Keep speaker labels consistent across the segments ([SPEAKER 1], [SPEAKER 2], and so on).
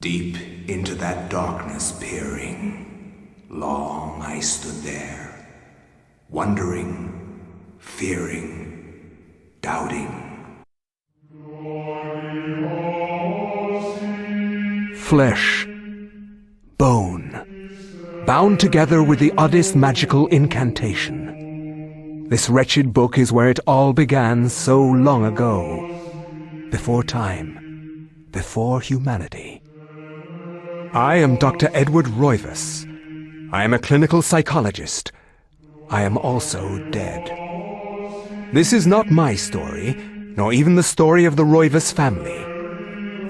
[SPEAKER 1] Deep into that darkness peering, long I stood there, wondering, fearing, doubting. Flesh, bone, bound together with the oddest magical incantation. This wretched book is where it all began so long ago, before time, before humanity. I am Dr. Edward Roivas. I am a clinical psychologist. I am also dead. This is not my story, nor even the story of the Roivas family.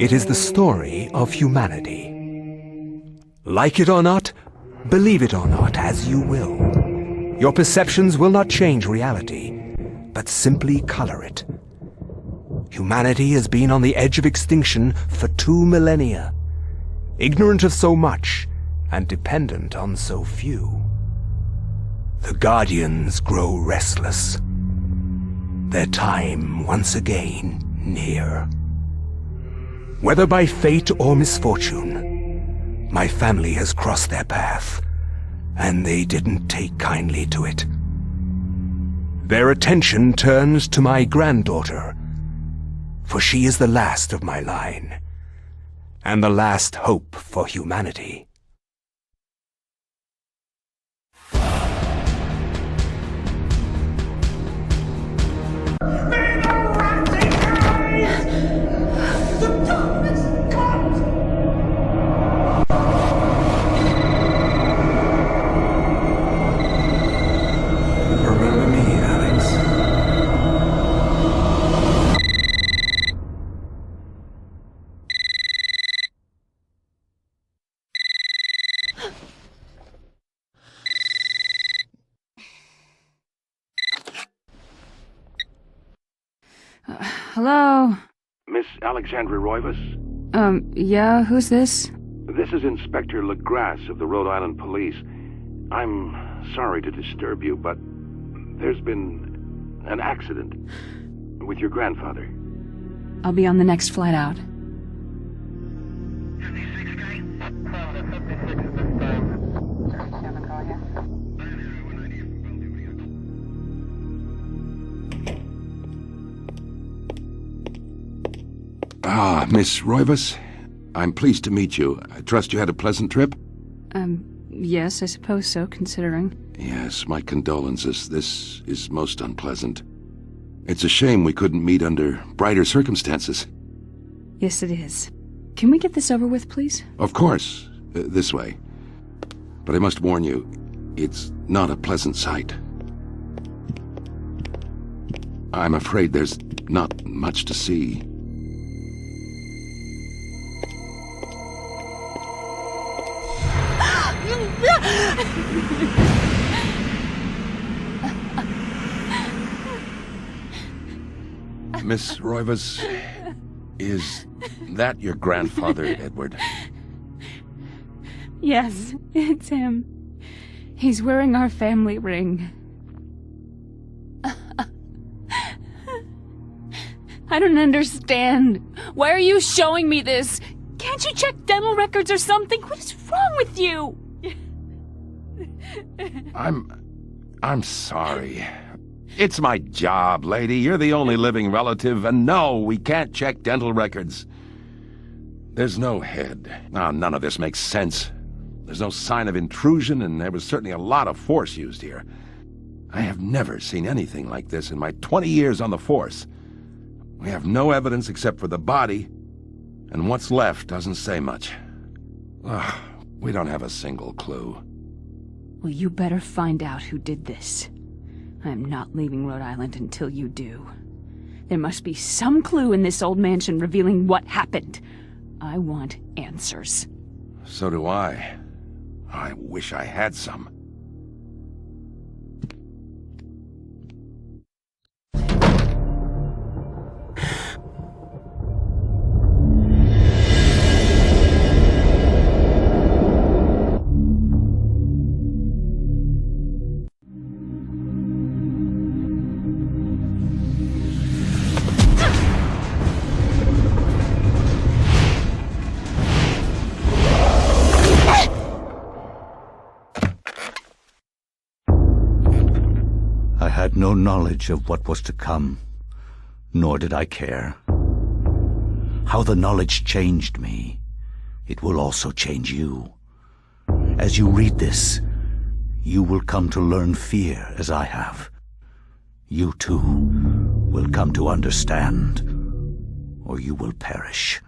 [SPEAKER 1] It is the story of humanity. Like it or not, believe it or not, as you will. Your perceptions will not change reality, but simply color it. Humanity has been on the edge of extinction for 2 millennia. Ignorant of so much, and dependent on so few. The Guardians grow restless. Their time once again near. Whether by fate or misfortune, my family has crossed their path, and they didn't take kindly to it. Their attention turns to my granddaughter, for she is the last of my line, and the last hope for humanity. Remember me, Alex.
[SPEAKER 2] Hello?
[SPEAKER 3] Miss Alexandra Roivas?
[SPEAKER 2] Yeah, who's this?
[SPEAKER 3] This is Inspector LaGrasse of the Rhode Island Police. I'm sorry to disturb you, but there's been an accident with your grandfather.
[SPEAKER 2] I'll be on the next flight out.
[SPEAKER 3] Ah, Miss Roivas. I'm pleased to meet you. I trust you had a pleasant trip?
[SPEAKER 2] Yes, I suppose so, considering.
[SPEAKER 3] Yes, my condolences. This is most unpleasant. It's a shame we couldn't meet under brighter circumstances.
[SPEAKER 2] Yes, it is. Can we get this over with, please?
[SPEAKER 3] Of course. This way. But I must warn you, it's not a pleasant sight. I'm afraid there's not much to see. Miss Roivas, is that your grandfather, Edward?
[SPEAKER 2] Yes, it's him. He's wearing our family ring. I don't understand. Why are you showing me this? Can't you check dental records or something? What is wrong with you?
[SPEAKER 3] I'm sorry. It's my job, lady. You're the only living relative, and no, we can't check dental records. There's no head. None of this makes sense. There's no sign of intrusion, and there was certainly a lot of force used here. I have never seen anything like this in my 20 years on the force. We have no evidence except for the body, and what's left doesn't say much. We don't have a single clue.
[SPEAKER 2] Well, you better find out who did this. I am not leaving Rhode Island until you do. There must be some clue in this old mansion revealing what happened. I want answers.
[SPEAKER 3] So do I. I wish I had some.
[SPEAKER 4] no knowledge of what was to come, nor did I care. How the knowledge changed me, it will also change you. As you read this, you will come to learn fear as I have. You too will come to understand, or you will perish.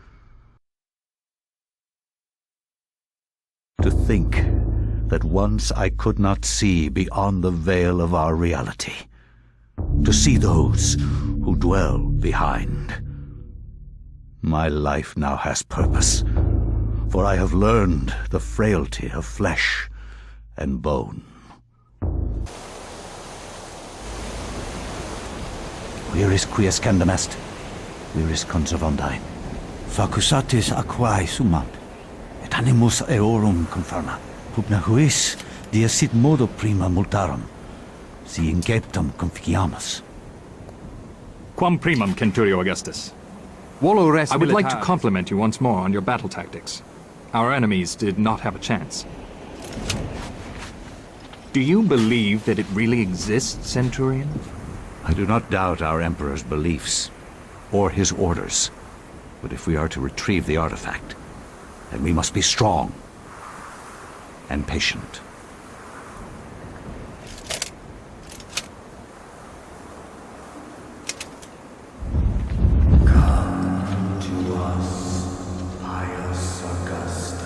[SPEAKER 4] To think that once I could not see beyond the veil of our reality, to see those who dwell behind. My life now has purpose, for I have learned the frailty of flesh and bone. Viris quies candam est, viris conservandae. Facusatis aquae sumant, et animus eorum confirma. Pugna huis, dia sit modo prima multarum, si inceptum conficiamus.
[SPEAKER 5] Quam primum, Centurio Augustus. I would like to compliment you once more on your battle tactics. Our enemies did not have a chance. Do you believe that it really exists, Centurion?
[SPEAKER 4] I do not doubt our Emperor's beliefs, or his orders. But if we are to retrieve the artifact, then we must be strong and patient. Come to us, pious Augustus.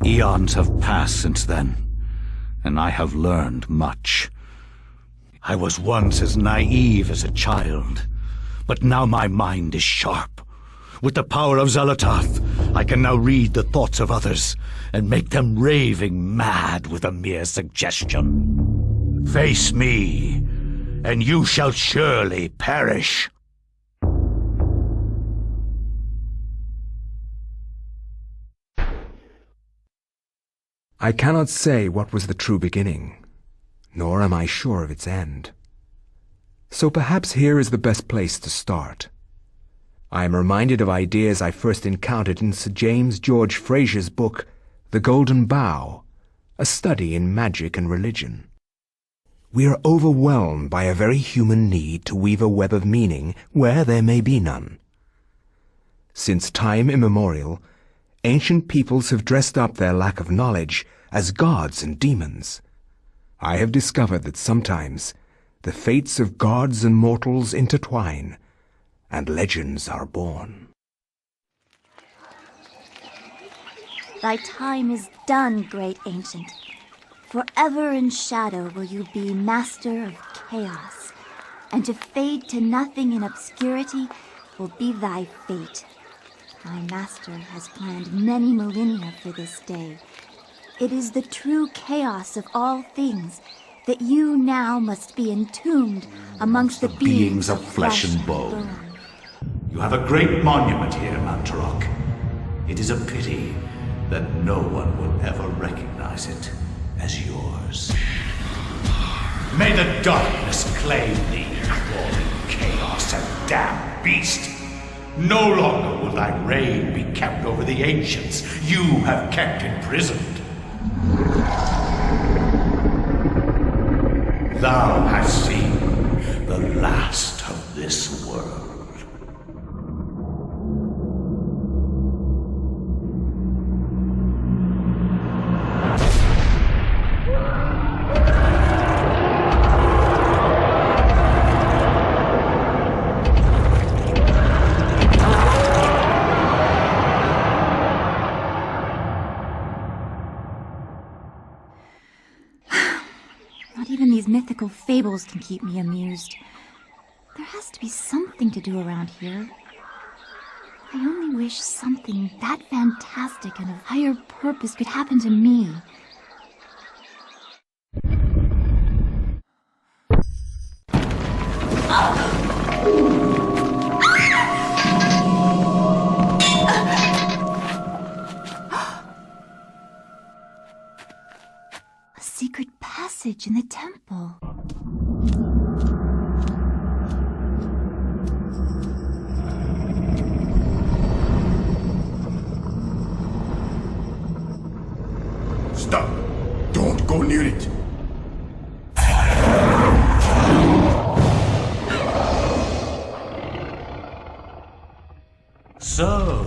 [SPEAKER 4] Eons have passed since then, and I have learned much. I was once as naive as a child, but now my mind is sharp. With the power of Xalatoth, I can now read the thoughts of others and make them raving mad with a mere suggestion. Face me, and you shall surely perish.
[SPEAKER 1] I cannot say what was the true beginning, nor am I sure of its end. So perhaps here is the best place to start. I am reminded of ideas I first encountered in Sir James George Fraser's book, The Golden Bough, a study in magic and religion. We are overwhelmed by a very human need to weave a web of meaning where there may be none. Since time immemorial, ancient peoples have dressed up their lack of knowledge as gods and demons. I have discovered that sometimes the fates of gods and mortals intertwine, and legends are born.
[SPEAKER 6] Thy time is done, great ancient. Forever in shadow will you be master of chaos, and to fade to nothing in obscurity will be thy fate. My master has planned many millennia for this day. It is the true chaos of all things that you now must be entombed amongst the beings
[SPEAKER 4] of flesh and bone. You have a great monument here, Mantarok. It is a pity that no one will ever recognize it as yours. May the darkness claim thee, crawling chaos and damned beast! No longer will thy reign be kept over the ancients you have kept imprisoned. Thou hast seen the last of this world.
[SPEAKER 6] Mythical fables can keep me amused. There has to be something to do around here. I only wish something that fantastic and of higher purpose could happen to me. A secret passage in the temple.
[SPEAKER 7] Stop! Don't go near it!
[SPEAKER 4] So,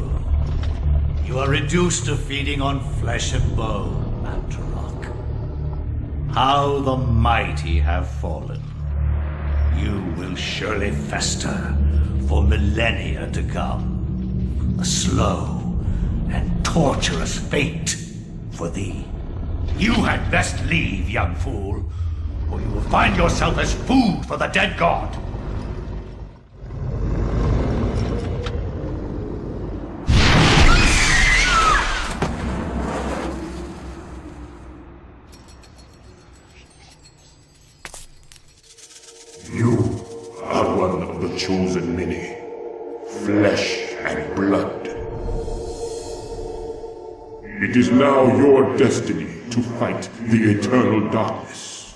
[SPEAKER 4] you are reduced to feeding on flesh and bone, Mantarok. How the mighty have fallen. You will surely fester for millennia to come. A slow and torturous fate for thee. You had best leave, young fool, or you will find yourself as food for the dead god.
[SPEAKER 7] You are one of the chosen many, flesh and blood. It is now your destiny to fight the eternal darkness.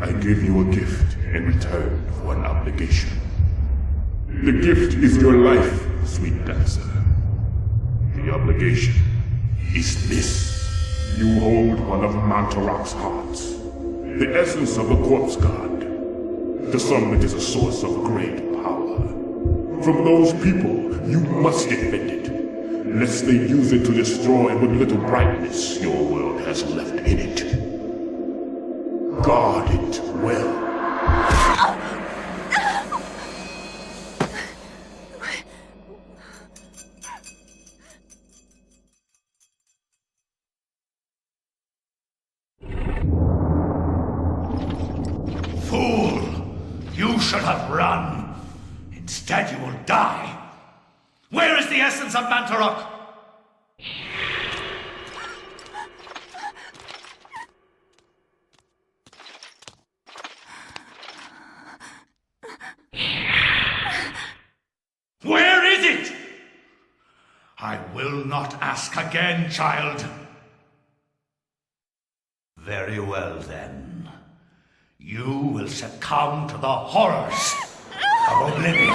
[SPEAKER 7] I give you a gift in return for an obligation. The gift is your life, sweet dancer. The obligation is this. You hold one of Mantarok's hearts, the essence of the corpse god. To some it is a source of great power. From those people, you must defend it, lest they use it to destroy what little brightness your world has left in it. Guard it well.
[SPEAKER 4] Fool! You should have run. Instead, you will die. Where is the essence of Mantarok? Where is it? I will not ask again, child. Very well, then. You will succumb to the horrors of oblivion.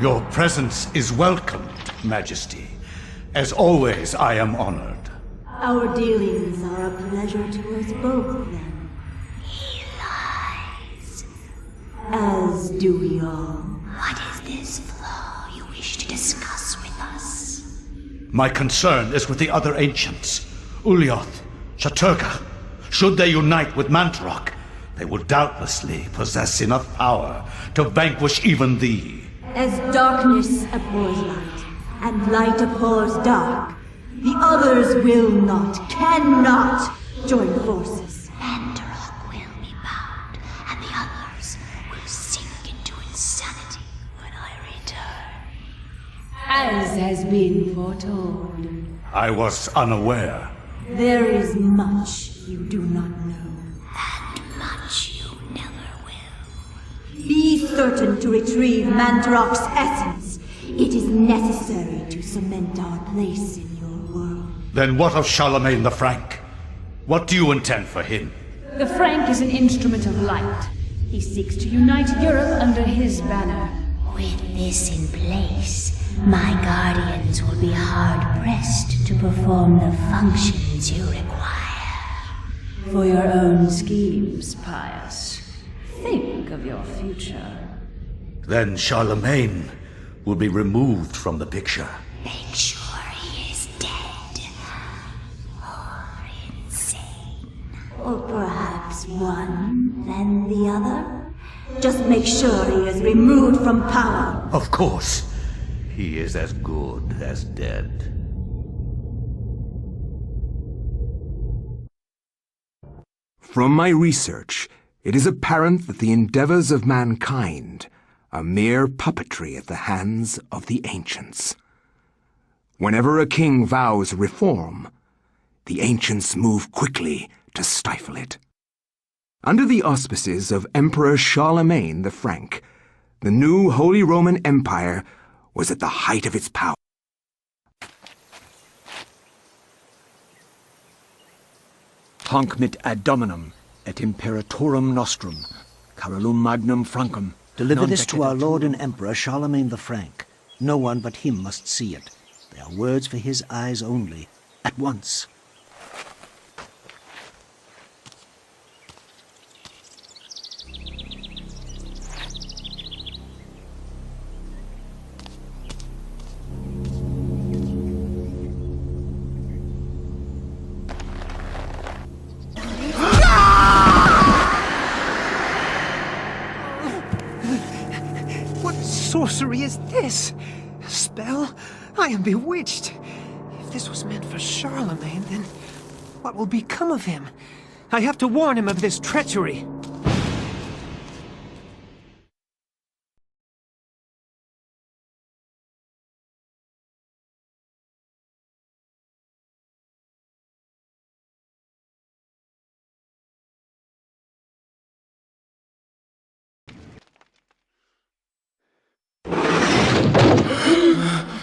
[SPEAKER 4] Your presence is welcomed, Majesty. As always, I am honored.
[SPEAKER 8] Our dealings are a pleasure to us both, then.
[SPEAKER 6] He lies.
[SPEAKER 8] As do we all.
[SPEAKER 6] What is this flaw you wish to discuss with us?
[SPEAKER 4] My concern is with the other ancients, Ulyaoth, Shaturga. Should they unite with Mantarok, They will doubtlessly possess enough power to vanquish even thee.
[SPEAKER 8] As darkness abhors light, and light abhors dark, the others will not, cannot join forces.
[SPEAKER 6] Mandarok will be bound, and the others will sink into insanity when I return.
[SPEAKER 2] As has been foretold.
[SPEAKER 4] I was unaware.
[SPEAKER 8] There is much you do not know.
[SPEAKER 6] And much you never will.
[SPEAKER 8] Be certain to retrieve Mandarok's essence. It is necessary to cement our place in your world.
[SPEAKER 4] Then what of Charlemagne the Frank? What do you intend for him?
[SPEAKER 2] The Frank is an instrument of light. He seeks to unite Europe under his banner.
[SPEAKER 6] With this in place, my guardians will be hard-pressed to perform the functions you require.
[SPEAKER 2] For your own schemes, Pius. Think of your future.
[SPEAKER 4] Then Charlemagne will be removed from the picture.
[SPEAKER 6] Make sure he is dead. Or insane.
[SPEAKER 8] Or perhaps one, then the other. Just make sure he is removed from power.
[SPEAKER 4] Of course. He is as good as dead.
[SPEAKER 1] From my research, it is apparent that the endeavors of mankind are mere puppetry at the hands of the ancients. Whenever a king vows reform, the ancients move quickly to stifle it. Under the auspices of Emperor Charlemagne the Frank, the new Holy Roman Empire was at the height of its power.
[SPEAKER 9] Hanc mit ad dominum et imperatorum nostrum, Carolum magnum Francum.
[SPEAKER 10] Deliver this to our Lord and Emperor Charlemagne the Frank. No one but him must see it. They are words for his eyes only. At once.
[SPEAKER 11] Sorcery is this? A spell? I am bewitched. If this was meant for Charlemagne, then what will become of him? I have to warn him of this treachery.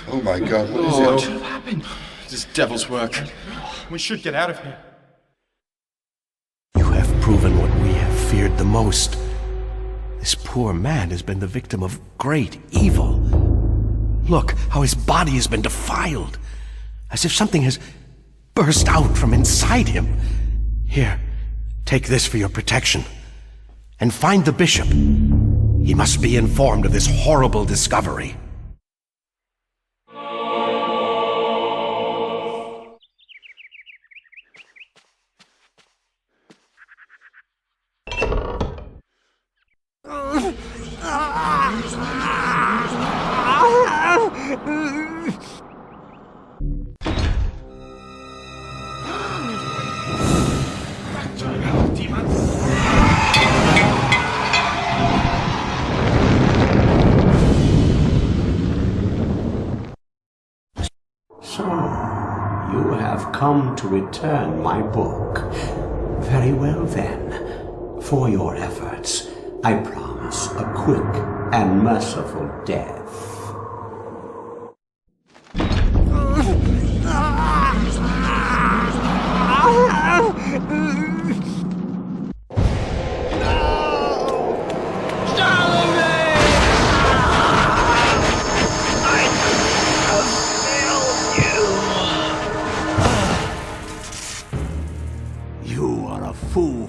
[SPEAKER 12] Oh my God, what is it?
[SPEAKER 13] What happened? This devil's work. We should get out of here.
[SPEAKER 14] You have proven what we have feared the most. This poor man has been the victim of great evil. Look how his body has been defiled, as if something has burst out from inside him. Here, take this for your protection. And find the bishop. He must be informed of this horrible discovery.
[SPEAKER 15] So, you have come to return my book. Very well then. For your efforts, I promise a quick and merciful death.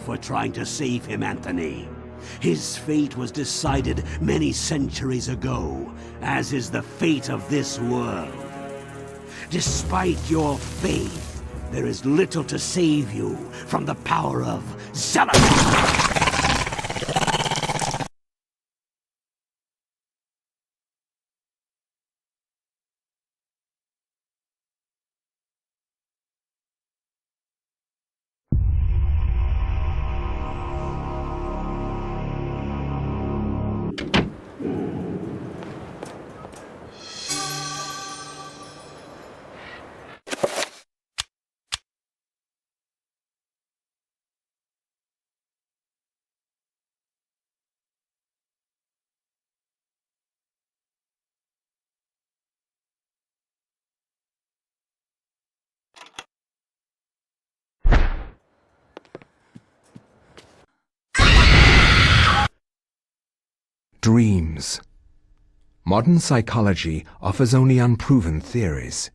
[SPEAKER 15] For trying to save him, Anthony. His fate was decided many centuries ago, as is the fate of this world. Despite your faith, there is little to save you from the power of zealous.
[SPEAKER 1] Dreams. Modern psychology offers only unproven theories.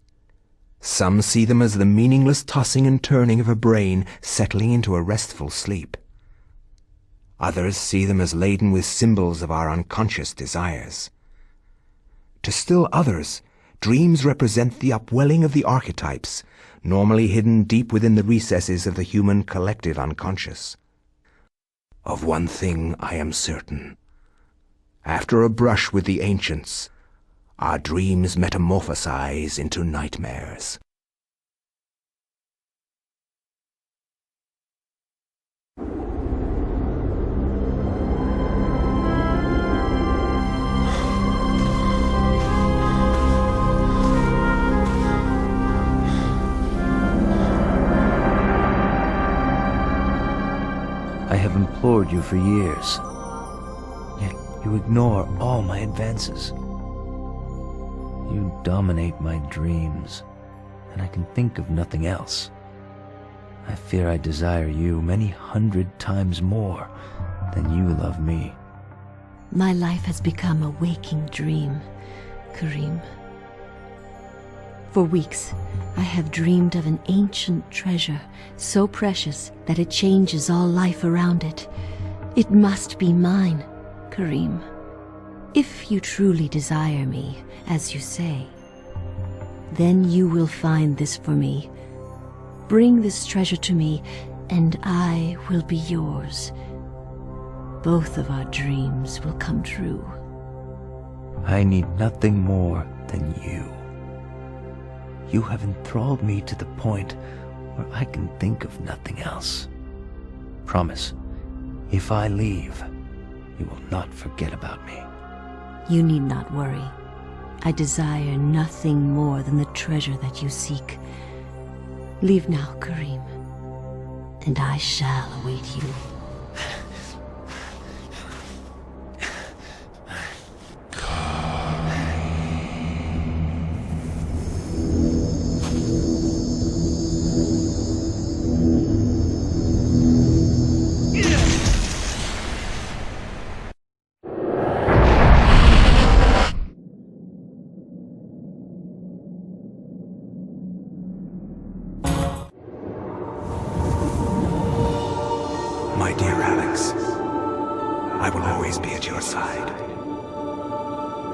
[SPEAKER 1] Some see them as the meaningless tossing and turning of a brain settling into a restful sleep. Others see them as laden with symbols of our unconscious desires. To still others, dreams represent the upwelling of the archetypes, normally hidden deep within the recesses of the human collective unconscious. Of one thing I am certain. After a brush with the ancients, our dreams metamorphosize into nightmares.
[SPEAKER 16] I have implored you for years, yet you ignore all my advances. You dominate my dreams, and I can think of nothing else. I fear I desire you many 100 times more than you love me.
[SPEAKER 17] My life has become a waking dream, Karim. For weeks, I have dreamed of an ancient treasure, so precious that it changes all life around it. It must be mine, Karim. If you truly desire me, as you say, then you will find this for me. Bring this treasure to me, and I will be yours. Both of our dreams will come true.
[SPEAKER 16] I need nothing more than you. You have enthralled me to the point where I can think of nothing else. Promise, if I leave, you will not forget about me.
[SPEAKER 17] You need not worry. I desire nothing more than the treasure that you seek. Leave now, Karim, and I shall await you.
[SPEAKER 1] My dear Alex, I will always be at your side.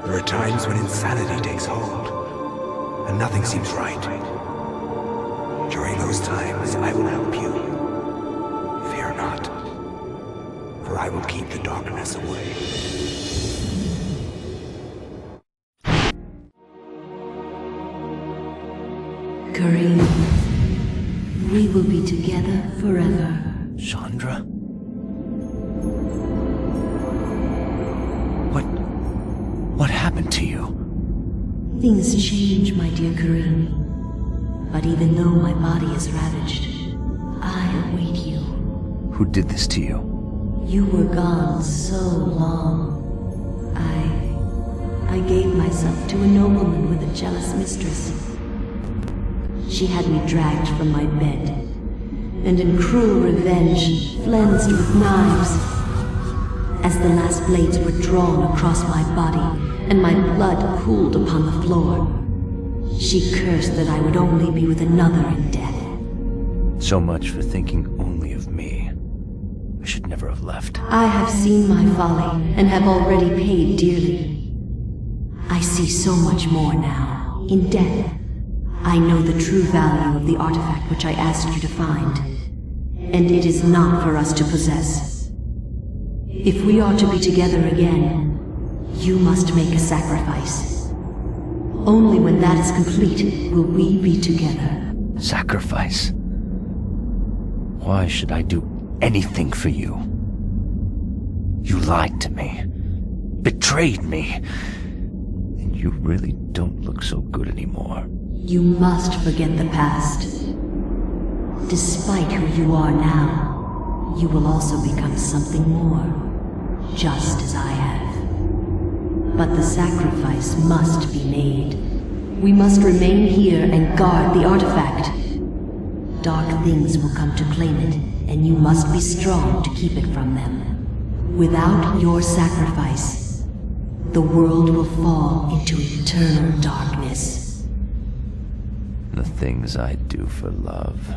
[SPEAKER 1] There are times when insanity takes hold, and nothing seems right. During those times, I will help you. Fear not, for I will keep the darkness away.
[SPEAKER 17] Karim, we will be together forever.
[SPEAKER 16] Chandra? What happened to you?
[SPEAKER 17] Things change, my dear Karim. But even though my body is ravaged, I await you.
[SPEAKER 16] Who did this to you?
[SPEAKER 17] You were gone so long. I gave myself to a nobleman with a jealous mistress. She had me dragged from my bed, and in cruel revenge, flensed with knives. As the last blades were drawn across my body, and my blood pooled upon the floor, she cursed that I would only be with another in death.
[SPEAKER 16] So much for thinking only of me. I should never have left.
[SPEAKER 17] I have seen my folly, and have already paid dearly. I see so much more now. In death, I know the true value of the artifact which I asked you to find, and it is not for us to possess. If we are to be together again, you must make a sacrifice. Only when that is complete will we be together.
[SPEAKER 16] Sacrifice? Why should I do anything for you? You lied to me, betrayed me, and you really don't look so good anymore.
[SPEAKER 17] You must forget the past. Despite who you are now, you will also become something more, just as I have. But the sacrifice must be made. We must remain here and guard the artifact. Dark things will come to claim it, and you must be strong to keep it from them. Without your sacrifice, the world will fall into eternal darkness.
[SPEAKER 16] The things I do for love.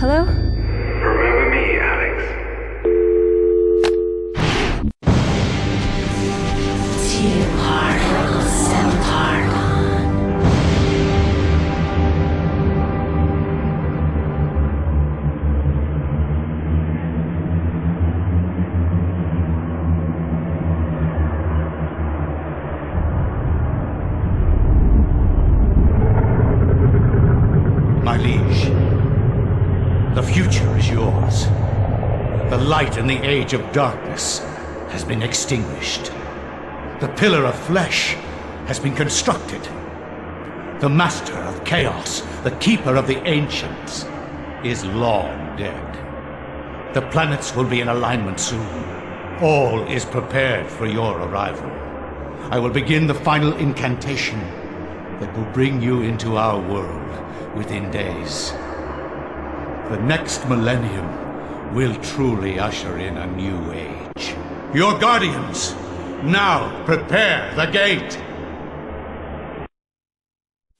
[SPEAKER 2] Hello?
[SPEAKER 18] Remember me, Alex?
[SPEAKER 4] My liege, the future is yours. The light in the age of darkness has been extinguished. The pillar of flesh has been constructed. The master of chaos, the keeper of the ancients, is long dead. The planets will be in alignment soon. All is prepared for your arrival. I will begin the final incantation that will bring you into our world within days. The next millennium will truly usher in a new age. Your guardians, now prepare the gate!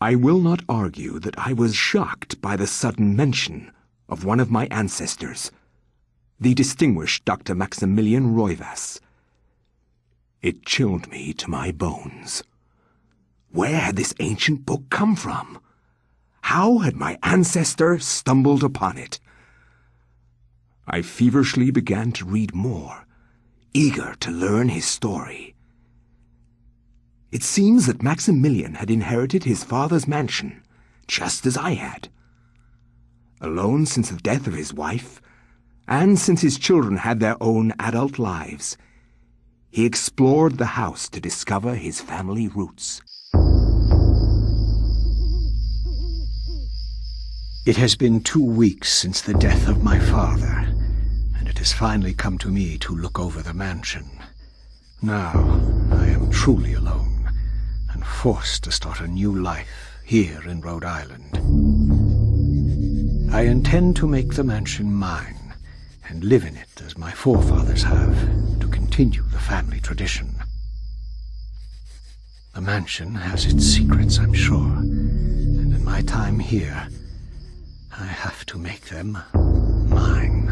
[SPEAKER 1] I will not argue that I was shocked by the sudden mention of one of my ancestors, the distinguished Dr. Maximilian Roivas. It chilled me to my bones. Where had this ancient book come from? How had my ancestor stumbled upon it? I feverishly began to read more, eager to learn his story. It seems that Maximilian had inherited his father's mansion, just as I had. Alone since the death of his wife, and since his children had their own adult lives, he explored the house to discover his family roots.
[SPEAKER 10] It has been 2 weeks since the death of my father, and it has finally come to me to look over the mansion. Now, I am truly alone, and forced to start a new life here in Rhode Island. I intend to make the mansion mine, and live in it as my forefathers have, to continue the family tradition. The mansion has its secrets, I'm sure, and in my time here, I have to make them mine.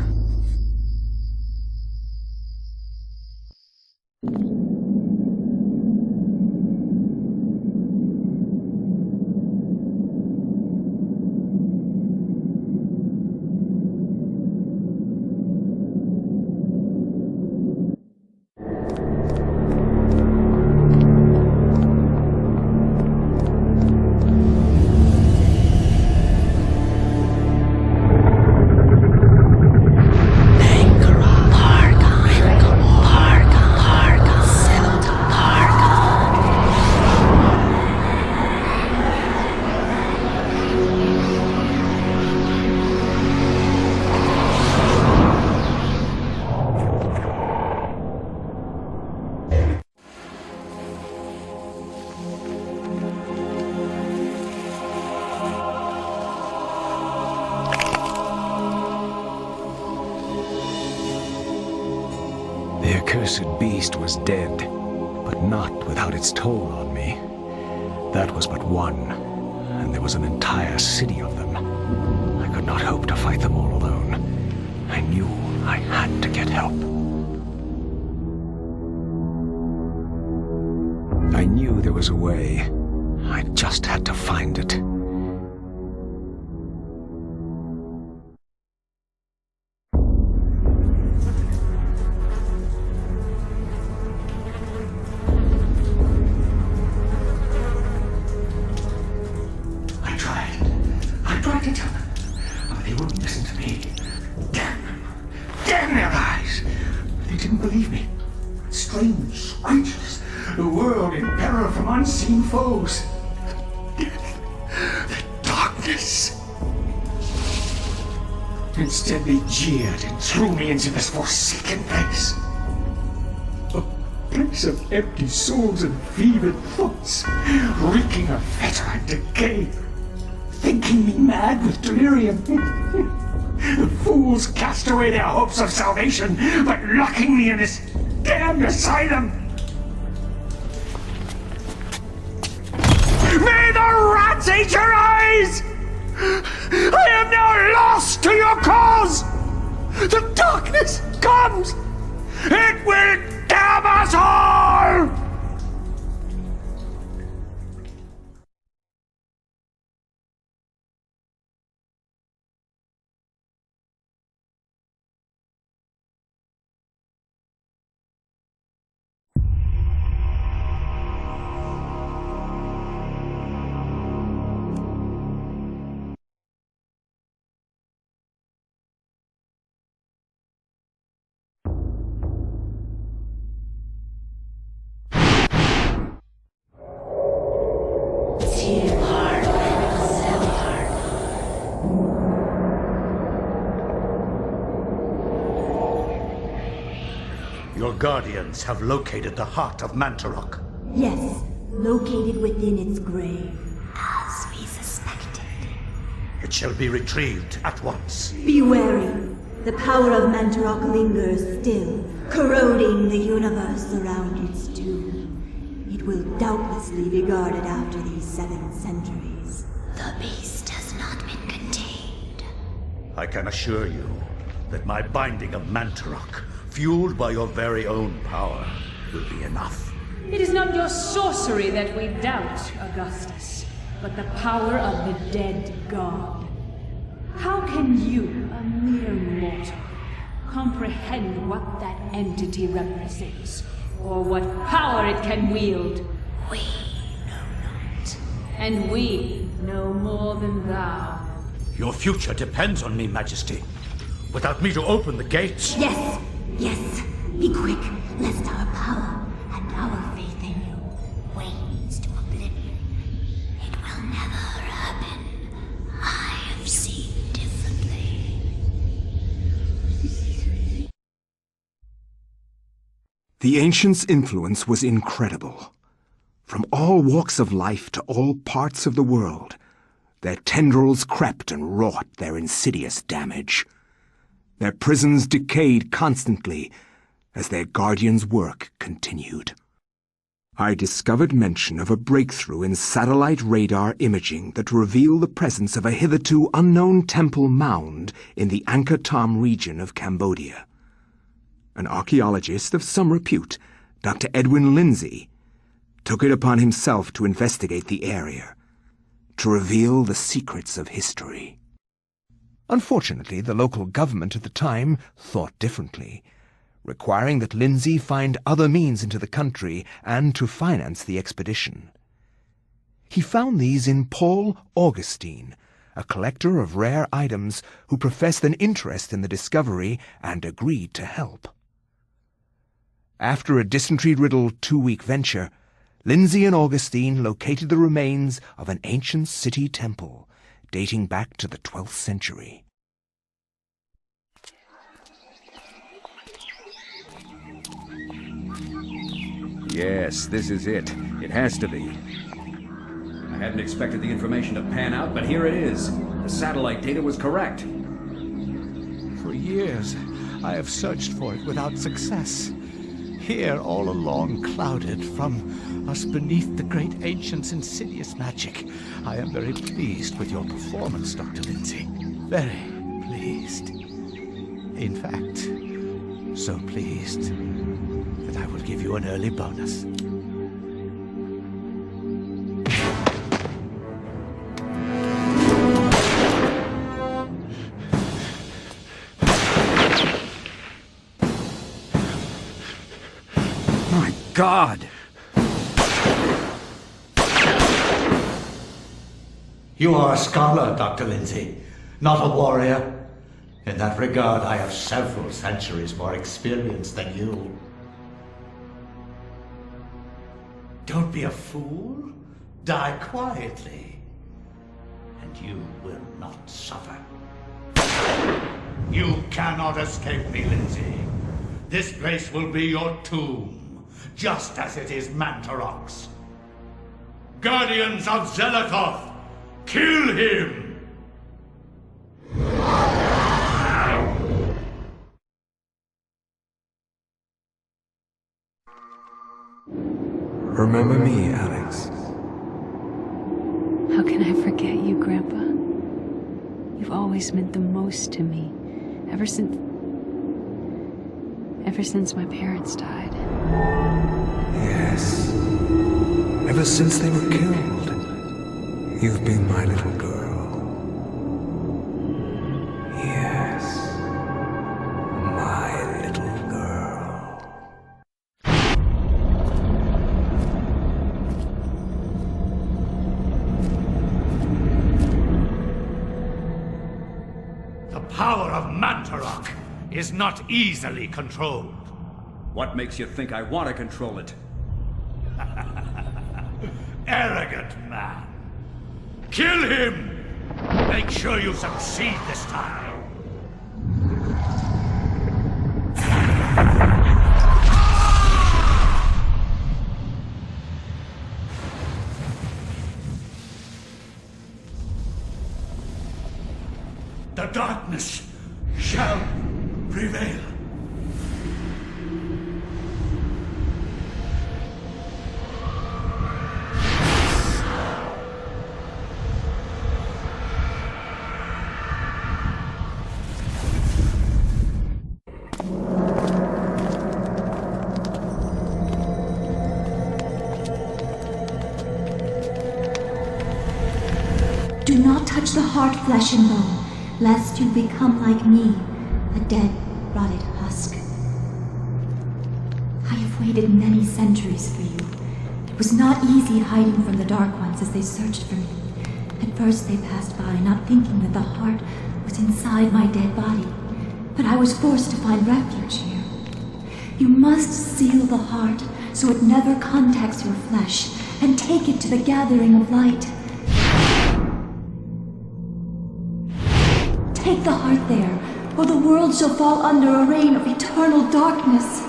[SPEAKER 10] The accursed beast was dead, but not without its toll on me. That was but one, and there was an entire city of them. I could not hope to fight them all alone. I knew I had to get help. I knew there was a way. I just had to find it.
[SPEAKER 15] I tried to tell them
[SPEAKER 4] Damn their eyes! They didn't believe me. Strange creatures, the world in peril from unseen foes. The darkness. Instead, they jeered and threw me into this forsaken place. A place of empty souls and fevered thoughts, reeking of fetor and decay, thinking me mad with delirium. The fools cast away their hopes of salvation, but locking me in this damned asylum. May the rats eat your eyes! I am now lost to your cause! The darkness comes! It will damn us all! Your guardians have located the heart of Mantarok.
[SPEAKER 8] Yes, located within its grave, as we suspected.
[SPEAKER 4] It shall be retrieved at once.
[SPEAKER 8] Be wary. The power of Mantarok lingers still, corroding the universe around its tomb. It will doubtlessly be guarded after these 7 centuries.
[SPEAKER 6] The beast has not been contained.
[SPEAKER 4] I can assure you that my binding of Mantarok, fueled by your very own power, will be enough.
[SPEAKER 2] It is not your sorcery that we doubt, Augustus, but the power of the dead god. How can you, a mere mortal, comprehend what that entity represents, or what power it can wield?
[SPEAKER 6] We know not.
[SPEAKER 2] And we know more than thou.
[SPEAKER 4] Your future depends on me, Majesty. Without me to open the gates...
[SPEAKER 8] Yes! Yes! Be quick, lest our power and our faith in you wanes to oblivion.
[SPEAKER 6] It will never happen. I have seen differently.
[SPEAKER 1] The ancients' influence was incredible. From all walks of life to all parts of the world, their tendrils crept and wrought their insidious damage. Their prisons decayed constantly as their guardians' work continued. I discovered mention of a breakthrough in satellite radar imaging that revealed the presence of a hitherto unknown temple mound in the Angkor Thom region of Cambodia. An archaeologist of some repute, Dr. Edwin Lindsay, took it upon himself to investigate the area, to reveal the secrets of history. Unfortunately, the local government at the time thought differently, requiring that Lindsay find other means into the country and to finance the expedition. He found these in Paul Augustine, a collector of rare items who professed an interest in the discovery and agreed to help. After a dysentery-riddled 2-week venture, Lindsay and Augustine located the remains of an ancient city temple dating back to the 12th century.
[SPEAKER 19] Yes, this is it. It has to be. I hadn't expected the information to pan out, but here it is. The satellite data was correct.
[SPEAKER 14] For years, I have searched for it without success. Here, all along, clouded from us beneath the great ancient's insidious magic. I am very pleased with your performance, Dr. Lindsay. Very pleased. In fact, so pleased that I will give you an early bonus.
[SPEAKER 19] My God!
[SPEAKER 4] You are a scholar, Dr. Lindsay, not a warrior.
[SPEAKER 15] In that regard, I have several centuries more experience than you. Don't be a fool. Die quietly, and you will not suffer. You cannot escape me, Lindsay. This place will be your tomb, just as it is Mantarok's. Guardians of Zelikoth, kill him!
[SPEAKER 1] Remember me, Alex.
[SPEAKER 2] How can I forget you, Grandpa? You've always meant the most to me, ever since my parents died.
[SPEAKER 1] Yes. Ever since they were killed, you've been my little girl. Yes. My little girl.
[SPEAKER 15] The power of Mantarok is not easily controlled.
[SPEAKER 19] What makes you think I want to control it?
[SPEAKER 15] Arrogant man. Kill him! Make sure you succeed this time. The darkness shall prevail.
[SPEAKER 8] Do not touch the heart, flesh and bone, lest you become like me, a dead, rotted husk. I have waited many centuries for you. It was not easy hiding from the Dark Ones as they searched for me. At first they passed by, not thinking that the heart was inside my dead body. But I was forced to find refuge here. You must seal the heart so it never contacts your flesh, and take it to the gathering of light. Take the heart there, or the world shall fall under a reign of eternal darkness.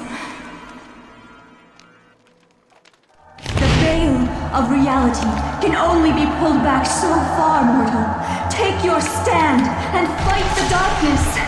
[SPEAKER 8] The veil of reality can only be pulled back so far, mortal. Take your stand and fight the darkness.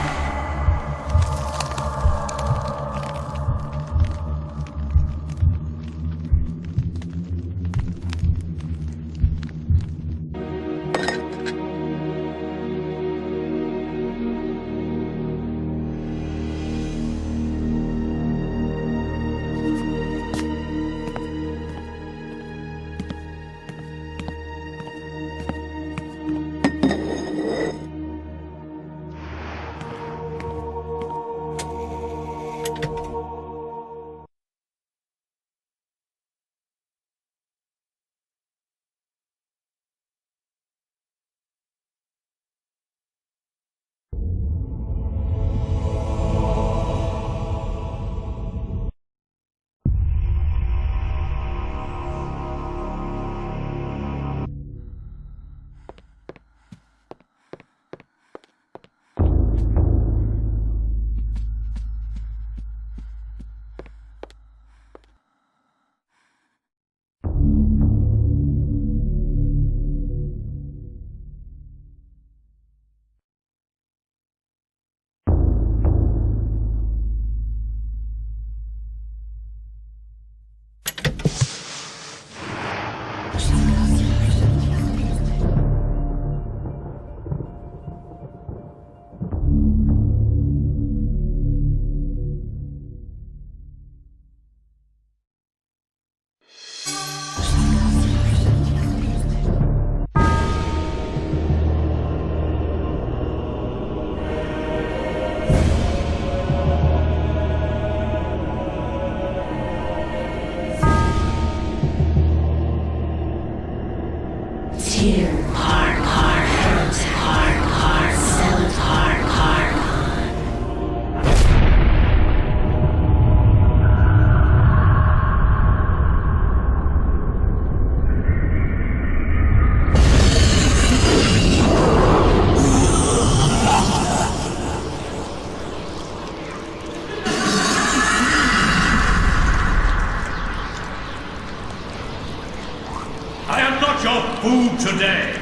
[SPEAKER 4] food today.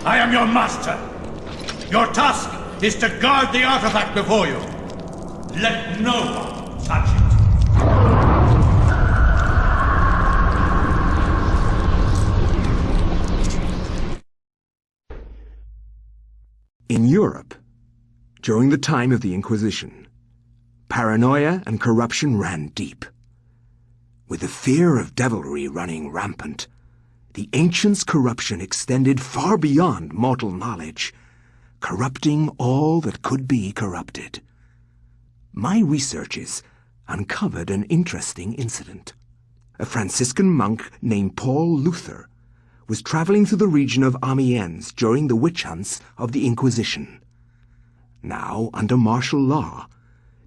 [SPEAKER 4] I am your master. Your task is to guard the artifact before you. Let no one touch it.
[SPEAKER 1] In Europe, during the time of the Inquisition, paranoia and corruption ran deep. With the fear of devilry running rampant, the ancients' corruption extended far beyond mortal knowledge, corrupting all that could be corrupted. My researches uncovered an interesting incident. A Franciscan monk named Paul Luther was traveling through the region of Amiens during the witch hunts of the Inquisition. Now, under martial law,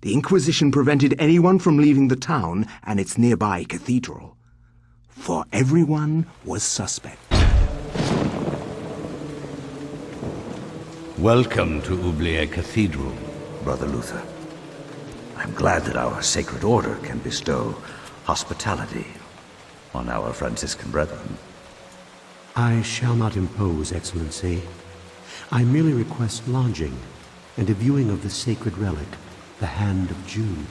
[SPEAKER 1] the Inquisition prevented anyone from leaving the town and its nearby cathedral, for everyone was suspect.
[SPEAKER 4] Welcome to Oubliette Cathedral, Brother Luther. I'm glad that our sacred order can bestow hospitality on our Franciscan brethren.
[SPEAKER 15] I shall not impose, Excellency. I merely request lodging and a viewing of the sacred relic, the Hand of Jude.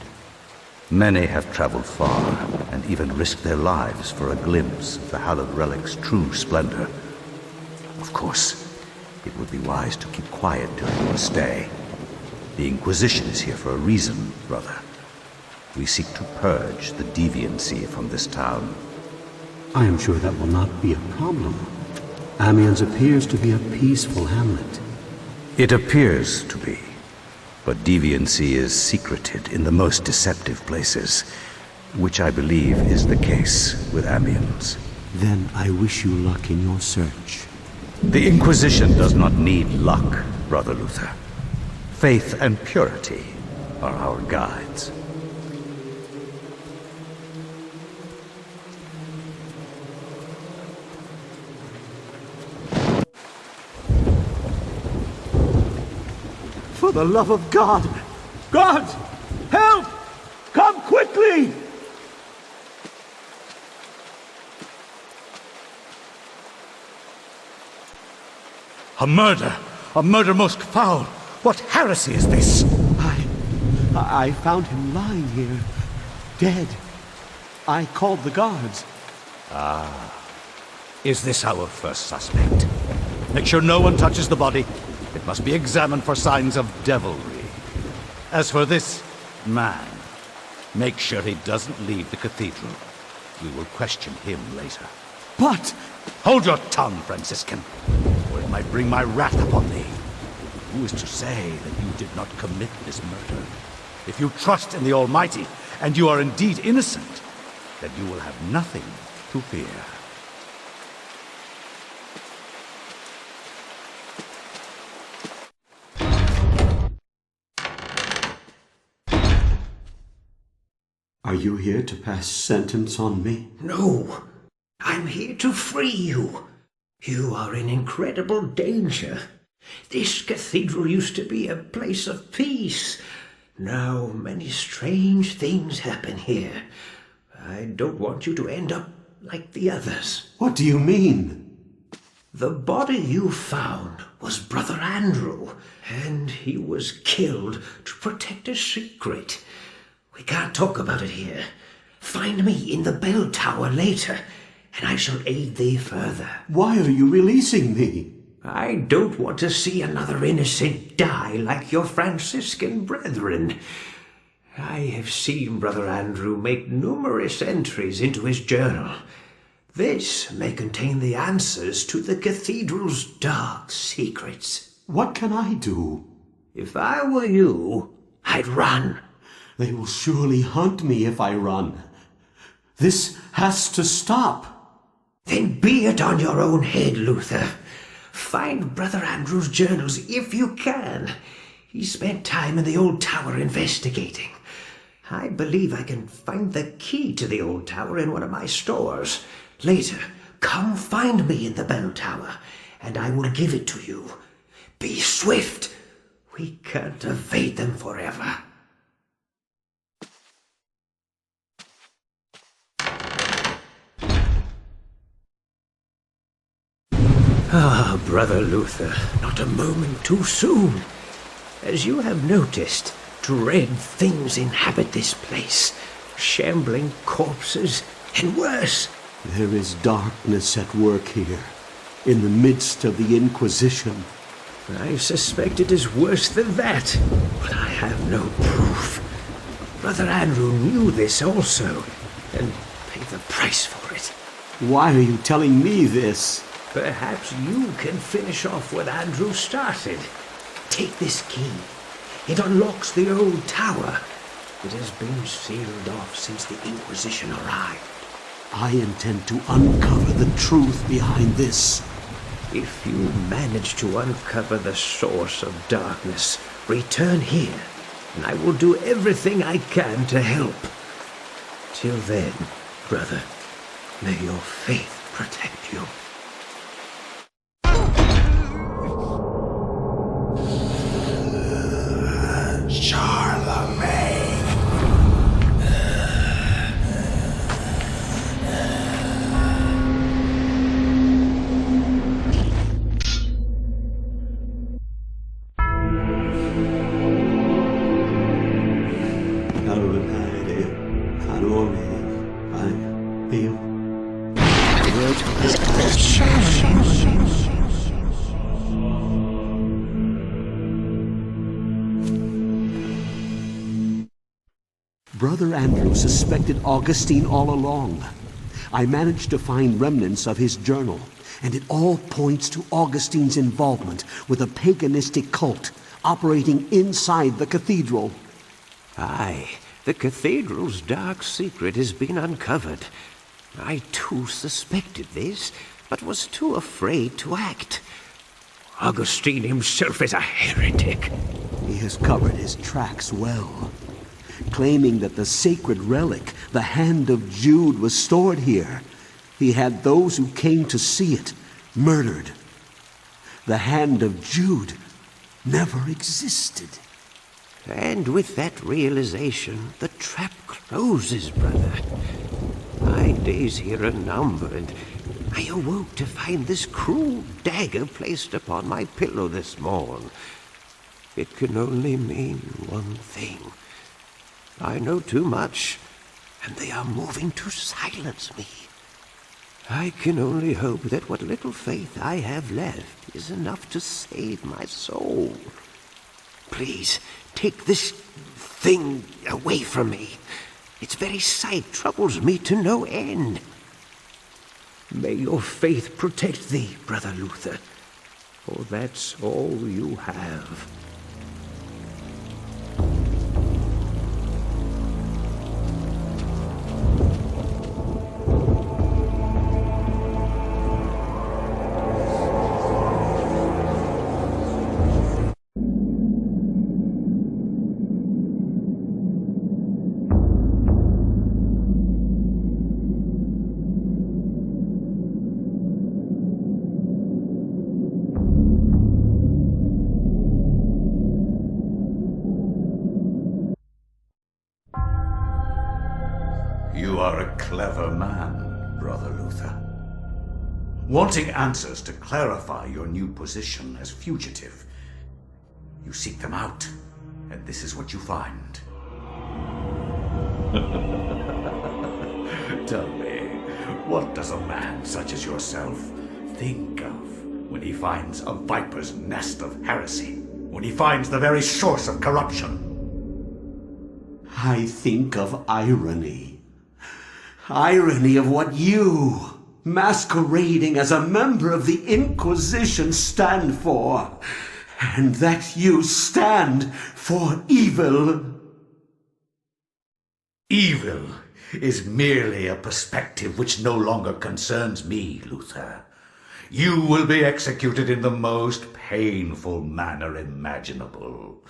[SPEAKER 4] Many have traveled far and even risked their lives for a glimpse of the hallowed relic's true splendor. Of course, it would be wise to keep quiet during your stay. The Inquisition is here for a reason, brother. We seek to purge the deviancy from this town.
[SPEAKER 15] I am sure that will not be a problem. Amiens appears to be a peaceful hamlet.
[SPEAKER 4] It appears to be, but deviancy is secreted in the most deceptive places, which I believe is the case with Amiens.
[SPEAKER 15] Then I wish you luck in your search.
[SPEAKER 4] The Inquisition does not need luck, Brother Luther. Faith and purity are our guides.
[SPEAKER 15] For the love of God! God! Help! Come quickly!
[SPEAKER 4] A murder! A murder most foul! What heresy is this?
[SPEAKER 15] I found him lying here, dead. I called the guards.
[SPEAKER 4] Ah. Is this our first suspect? Make sure no one touches the body. It must be examined for signs of devilry. As for this man, make sure he doesn't leave the cathedral. We will question him later.
[SPEAKER 15] But...
[SPEAKER 4] Hold your tongue, Franciscan, or it might bring my wrath upon thee. Who is to say that you did not commit this murder? If you trust in the Almighty, and you are indeed innocent, then you will have nothing to fear.
[SPEAKER 15] Are you here to pass sentence on me?
[SPEAKER 20] No. I'm here to free you. You are in incredible danger. This cathedral used to be a place of peace. Now many strange things happen here. I don't want you to end up like the others.
[SPEAKER 15] What do you mean?
[SPEAKER 20] The body you found was Brother Andrew, and he was killed to protect a secret. We can't talk about it here. Find me in the bell tower later, and I shall aid thee further.
[SPEAKER 15] Why are you releasing me?
[SPEAKER 20] I don't want to see another innocent die like your Franciscan brethren. I have seen Brother Andrew make numerous entries into his journal. This may contain the answers to the cathedral's dark secrets.
[SPEAKER 15] What can I do?
[SPEAKER 20] If I were you, I'd run.
[SPEAKER 15] They will surely hunt me if I run. This has to stop.
[SPEAKER 20] Then be it on your own head, Luther. Find Brother Andrew's journals if you can. He spent time in the old tower investigating. I believe I can find the key to the old tower in one of my stores. Later, come find me in the bell tower, and I will give it to you. Be swift. We can't evade them forever. Ah, Brother Luther, not a moment too soon. As you have noticed, dread things inhabit this place. Shambling corpses, and worse.
[SPEAKER 15] There is darkness at work here, in the midst of the Inquisition.
[SPEAKER 20] I suspect it is worse than that, but I have no proof. Brother Andrew knew this also, and paid the price for it.
[SPEAKER 15] Why are you telling me this?
[SPEAKER 20] Perhaps you can finish off what Andrew started. Take this key. It unlocks the old tower. It has been sealed off since the Inquisition arrived.
[SPEAKER 15] I intend to uncover the truth behind this.
[SPEAKER 20] If you manage to uncover the source of darkness, return here, and I will do everything I can to help. Till then, brother, may your faith protect you.
[SPEAKER 15] Brother Andrew suspected Augustine all along. I managed to find remnants of his journal, and it all points to Augustine's involvement with a paganistic cult operating inside the cathedral.
[SPEAKER 20] Aye, the cathedral's dark secret has been uncovered. I too suspected this, but was too afraid to act. Augustine himself is a heretic.
[SPEAKER 15] He has covered his tracks well, claiming that the sacred relic, the Hand of Jude, was stored here. He had those who came to see it murdered. The Hand of Jude never existed.
[SPEAKER 20] And with that realization, the trap closes, brother. My days here are numbered, and I awoke to find this cruel dagger placed upon my pillow this morn. It can only mean one thing. I know too much, and they are moving to silence me. I can only hope that what little faith I have left is enough to save my soul. Please, take this thing away from me. Its very sight troubles me to no end. May your faith protect thee, Brother Luther, for that's all you have.
[SPEAKER 4] You are a clever man, Brother Luther. Wanting answers to clarify your new position as fugitive, you seek them out, and this is what you find. Tell me, what does a man such as yourself think of when he finds a viper's nest of heresy? When he finds the very source of corruption?
[SPEAKER 15] I think of irony. Irony of what you, masquerading as a member of the Inquisition, stand for. And that you stand for evil.
[SPEAKER 4] Evil is merely a perspective which no longer concerns me, Luther. You will be executed in the most painful manner imaginable.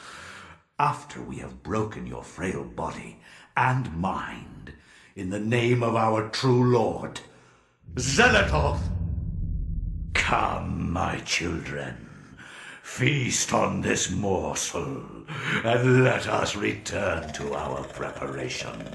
[SPEAKER 4] After we have broken your frail body and mind in the name of our true Lord, Zelatoth. Come, my children, feast on this morsel, and let us return to our preparations.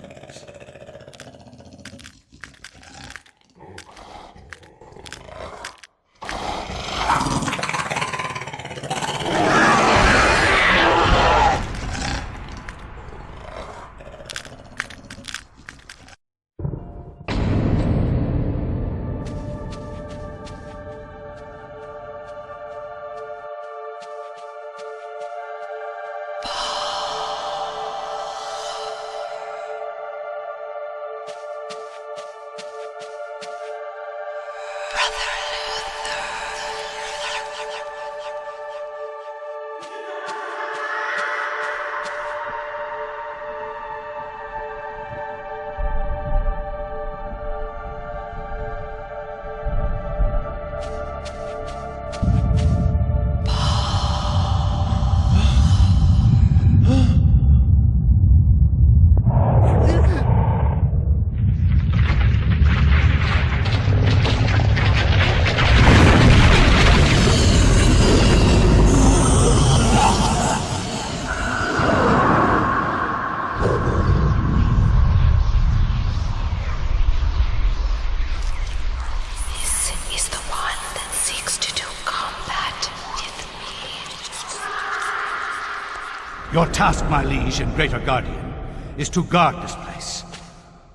[SPEAKER 4] Your task, my liege and greater guardian, is to guard this place.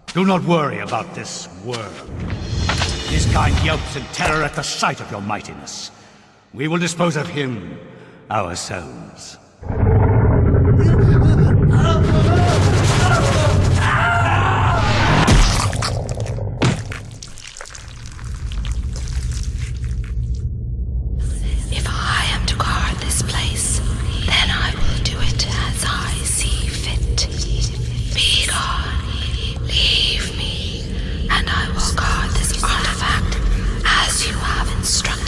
[SPEAKER 4] Do not worry about this worm. His kind yelps in terror at the sight of your mightiness. We will dispose of him ourselves.
[SPEAKER 21] If I am to guard this place, then I will do it as I see fit. Be gone, leave me, and I will guard this artifact as you have instructed.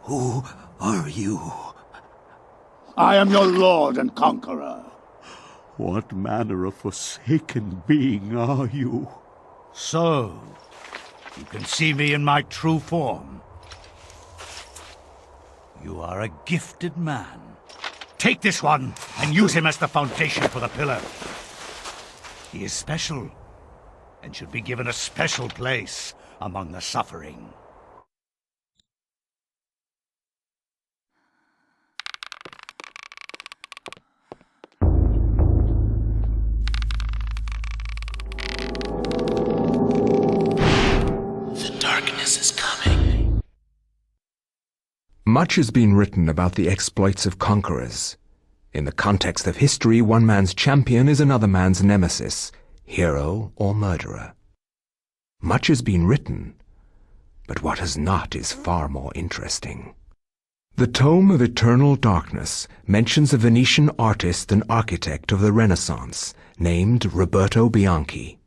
[SPEAKER 4] Who are you?
[SPEAKER 22] I am your lord and conqueror.
[SPEAKER 4] What manner of forsaken being are you? So, you can see me in my true form. You are a gifted man. Take this one and use him as the foundation for the pillar. He is special and should be given a special place among the suffering.
[SPEAKER 1] Is coming. Much has been written about the exploits of conquerors. In the context of history, one man's champion is another man's nemesis, hero or murderer. Much has been written, but what has not is far more interesting. The tome of Eternal Darkness mentions a Venetian artist and architect of the Renaissance named Roberto Bianchi.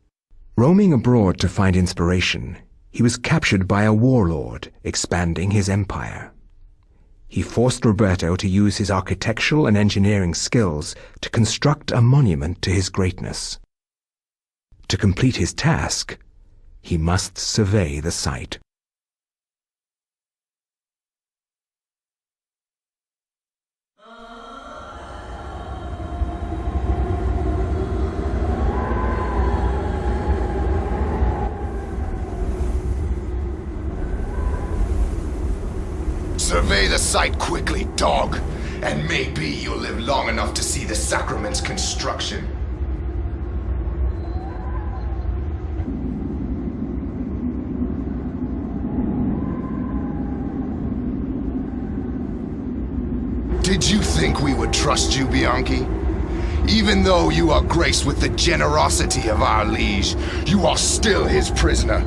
[SPEAKER 1] Roaming abroad to find inspiration, he was captured by a warlord expanding his empire. He forced Roberto to use his architectural and engineering skills to construct a monument to his greatness. To complete his task, he must survey the site.
[SPEAKER 12] Survey the site quickly, dog, and maybe you'll live long enough to see the sacrament's construction. Did you think we would trust you, Bianchi? Even though you are graced with the generosity of our liege, you are still his prisoner.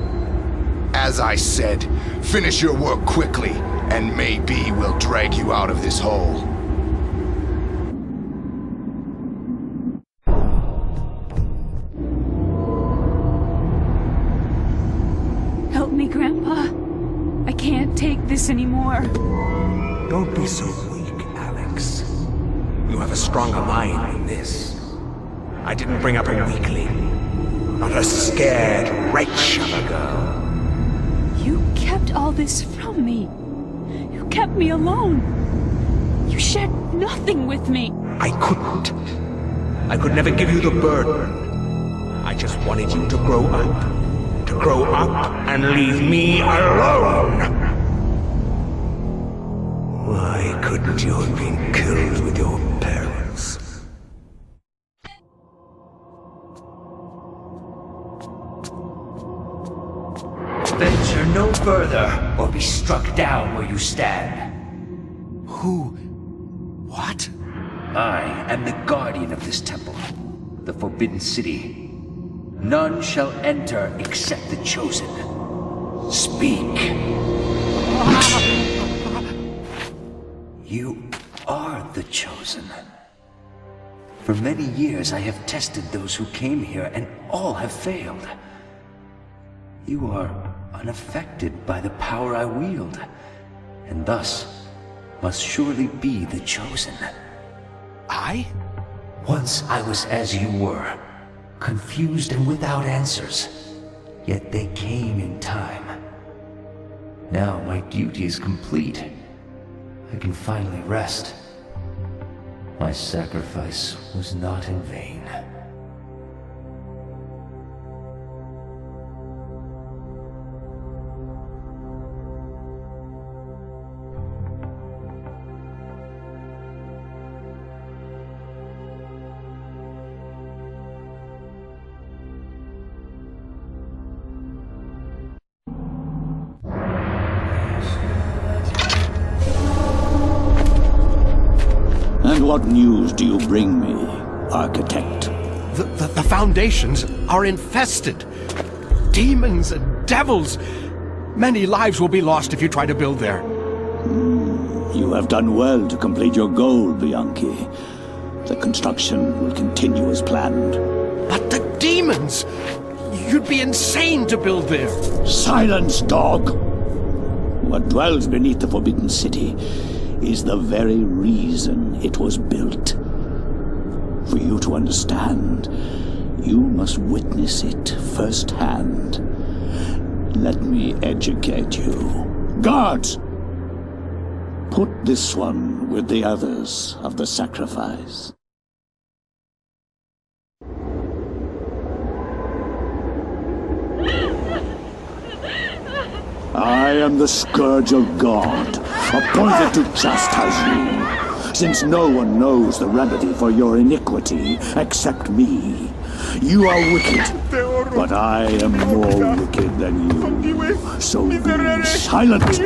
[SPEAKER 12] As I said, finish your work quickly, and maybe we'll drag you out of this hole.
[SPEAKER 2] Help me, Grandpa. this anymore.
[SPEAKER 1] Don't be so weak, Alex. You have a stronger mind than this. I didn't bring up a weakling, not a scared wretch of a girl.
[SPEAKER 2] You kept all this from me. You kept me alone. You shared nothing with me.
[SPEAKER 1] I couldn't. I could never give you the burden. I just wanted you to grow up. To grow up and leave me alone. Why couldn't you have been killed with your parents?
[SPEAKER 15] Venture no further, or be struck down where you stand.
[SPEAKER 14] Who? What?
[SPEAKER 15] I am the guardian of this temple, the Forbidden City. None shall enter except the chosen. Speak. You are the chosen. For many years I have tested those who came here, and all have failed. You are unaffected by the power I wield, and thus must surely be the chosen.
[SPEAKER 14] I?
[SPEAKER 15] Once I was as you were, confused and without answers, yet they came in time. Now my duty is complete. I can finally rest. My sacrifice was not in vain.
[SPEAKER 22] And what news do you bring me, Architect?
[SPEAKER 14] The foundations are infested. Demons and devils. Many lives will be lost if you try to build there.
[SPEAKER 22] You have done well to complete your goal, Bianchi. The construction will continue as planned.
[SPEAKER 14] But the demons! You'd be insane to build there.
[SPEAKER 22] Silence, dog! What dwells beneath the Forbidden City is the very reason it was built. For you to understand, you must witness it firsthand. Let me educate you. Guards! Put this one with the others of the sacrifice. I am the Scourge of God, appointed to chastise you, since no one knows the remedy for your iniquity except me. You are wicked, but I am more wicked than you, so be silent.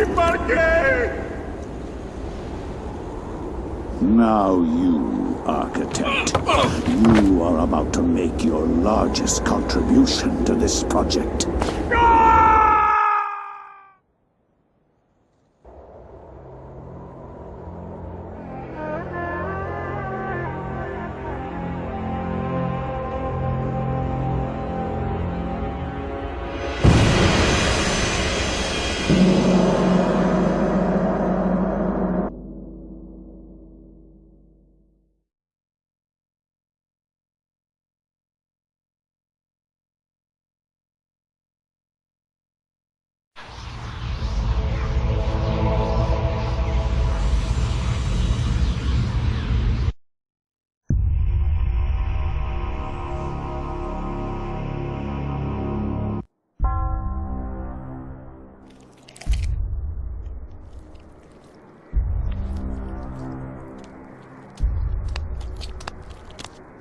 [SPEAKER 22] Now you, Architect, you are about to make your largest contribution to this project.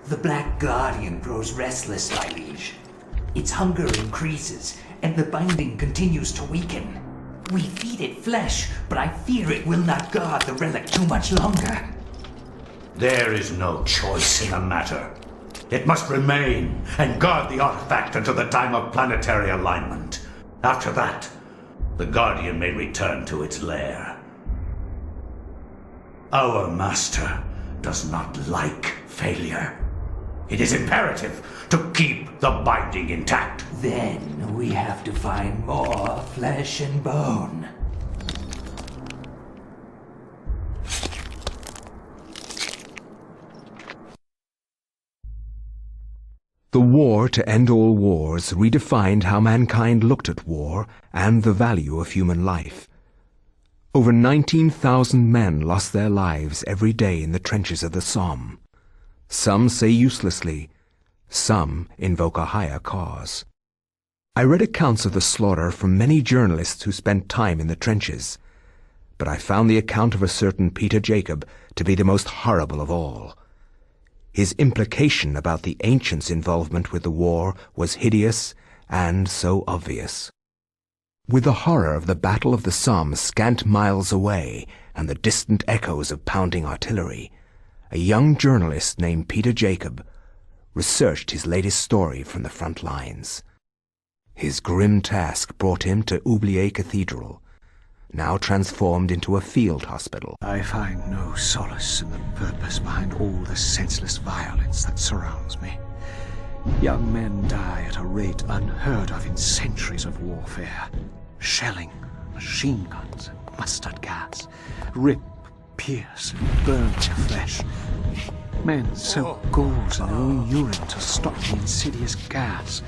[SPEAKER 15] The Black Guardian grows restless, my liege. Its hunger increases, and the binding continues to weaken. We feed it flesh, but I fear it will not guard the relic too much longer.
[SPEAKER 4] There is no choice in the matter. It must remain and guard the artifact until the time of planetary alignment. After that, the Guardian may return to its lair. Our master does not like failure. It is imperative to keep the binding intact.
[SPEAKER 15] Then we have to find more flesh and bone.
[SPEAKER 1] War to End All Wars redefined how mankind looked at war and the value of human life. Over 19,000 men lost their lives every day in the trenches of the Somme. Some say uselessly, some invoke a higher cause. I read accounts of the slaughter from many journalists who spent time in the trenches, but I found the account of a certain Peter Jacob to be the most horrible of all. His implication about the ancients' involvement with the war was hideous and so obvious. With the horror of the Battle of the Somme scant miles away and the distant echoes of pounding artillery, a young journalist named Peter Jacob researched his latest story from the front lines. His grim task brought him to Oublier Cathedral, now transformed into a field hospital.
[SPEAKER 9] I find no solace in the purpose behind all the senseless violence that surrounds me. Young men die at a rate unheard of in centuries of warfare. Shelling, machine guns, and mustard gas rip, pierce, and burn their flesh. Men soak gauze in their own urine to stop the insidious gas.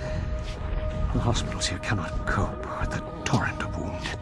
[SPEAKER 9] The hospitals here cannot cope with the torrent of wounded.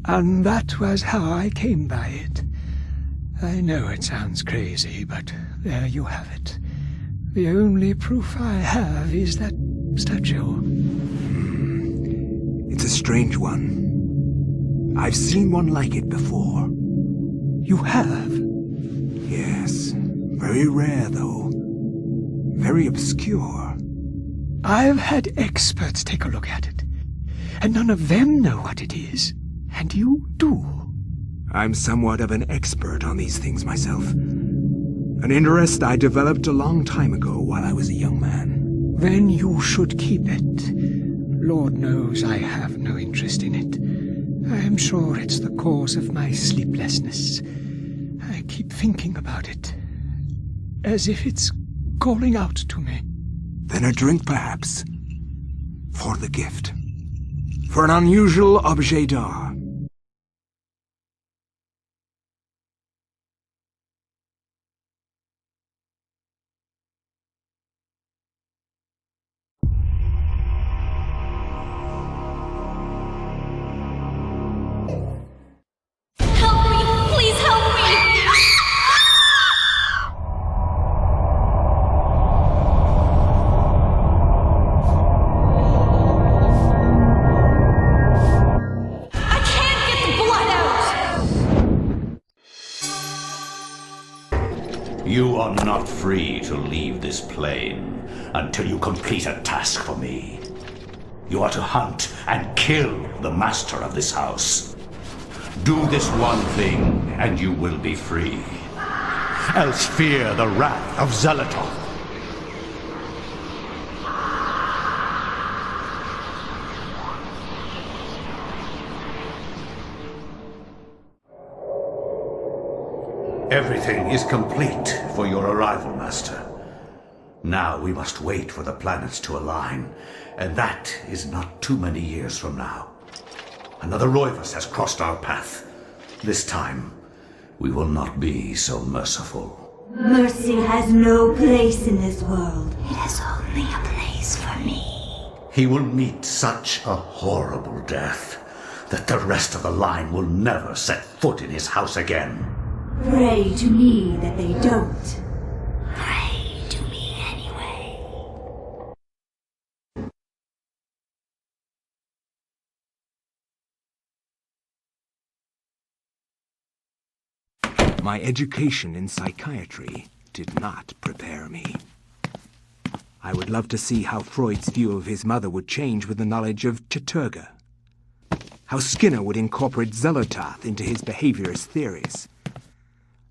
[SPEAKER 9] And that was how I came by it. I know it sounds crazy, but there you have it. The only proof I have is that statue.
[SPEAKER 1] It's a strange one. I've seen one like it before.
[SPEAKER 9] You have?
[SPEAKER 1] Yes. Very rare, though. Very obscure.
[SPEAKER 9] I've had experts take a look at it, and none of them know what it is. And you do.
[SPEAKER 1] I'm somewhat of an expert on these things myself. An interest I developed a long time ago while I was a young man.
[SPEAKER 9] Then you should keep it. Lord knows I have no interest in it. I am sure it's the cause of my sleeplessness. I keep thinking about it, as if it's calling out to me.
[SPEAKER 1] Then a drink, perhaps? For the gift. For an unusual objet d'art.
[SPEAKER 4] You are not free to leave this plane until you complete a task for me. You are to hunt and kill the master of this house. Do this one thing, and you will be free. else fear the wrath of Xelatoth. Everything is complete for your arrival, Master. Now we must wait for the planets to align, and that is not too many years from now. Another Roivus has crossed our path. This time, we will not be so merciful.
[SPEAKER 8] Mercy has no place in this world.
[SPEAKER 21] It has only a place for me.
[SPEAKER 4] He will meet such a horrible death that the rest of the line will never set foot in his house again.
[SPEAKER 8] Pray to me that they don't.
[SPEAKER 21] Pray to me anyway.
[SPEAKER 1] My education in psychiatry did not prepare me. I would love to see how Freud's view of his mother would change with the knowledge of Cthulhu. How Skinner would incorporate Xelatoth into his behaviorist theories.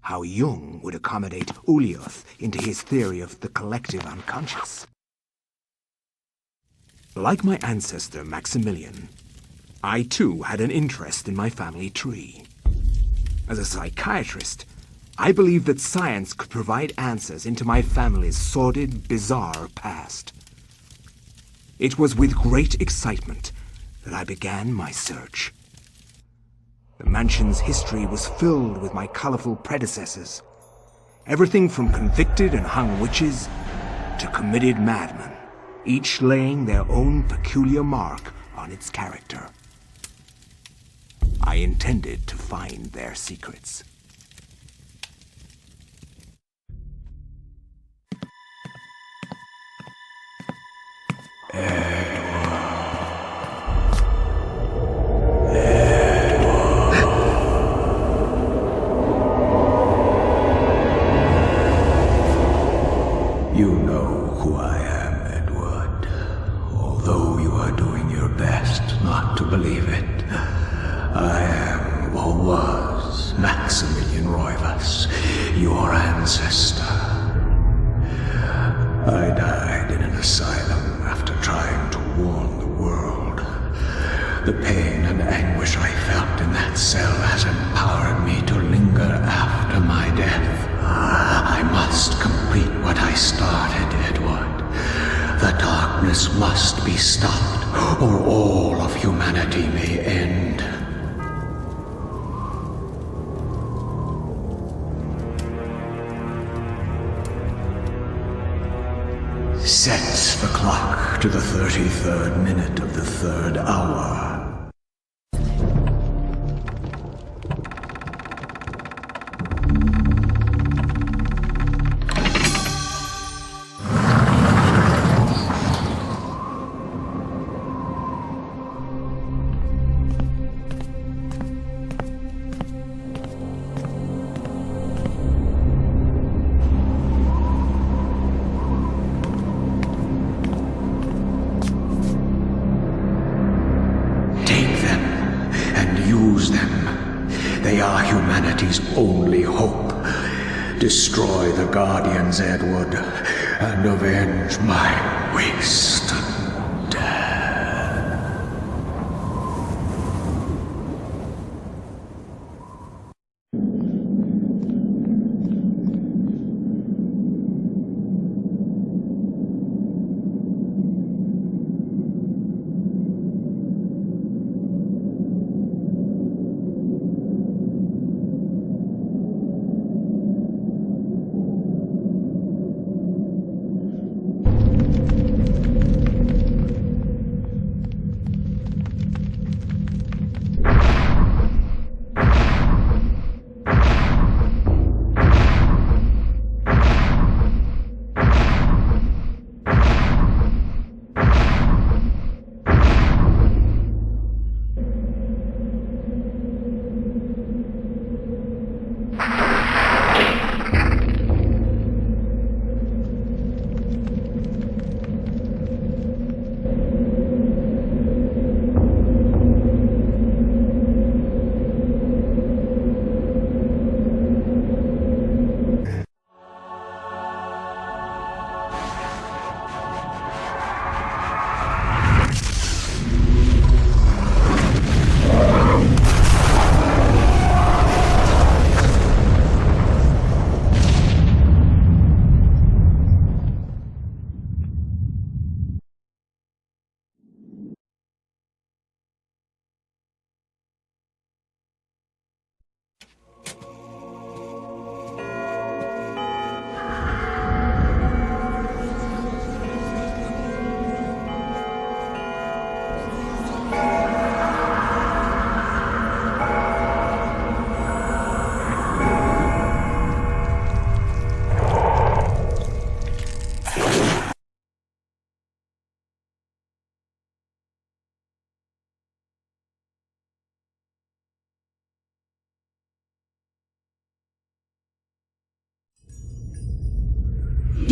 [SPEAKER 1] How Jung would accommodate Ulioth into his theory of the collective unconscious. Like my ancestor Maximilian, I too had an interest in my family tree. As a psychiatrist, I believed that science could provide answers into my family's sordid, bizarre past. It was with great excitement that I began my search. The mansion's history was filled with my colorful predecessors. Everything from convicted and hung witches to committed madmen, each laying their own peculiar mark on its character. I intended to find their secrets.
[SPEAKER 15] You know who I am, Edward. Although you are doing your best not to believe it. I am, or was, Maximilian Roivus, your ancestor. I died in an asylum after trying to warn the world. The pain and anguish I felt in that cell has empowered me to linger after my death. I must complete what I started, Edward. The darkness must be stopped, or all of humanity may end. Sets the clock to the 33rd minute of the 3rd hour. Only hope. Destroy the Guardians, Edward, and avenge my waste and death.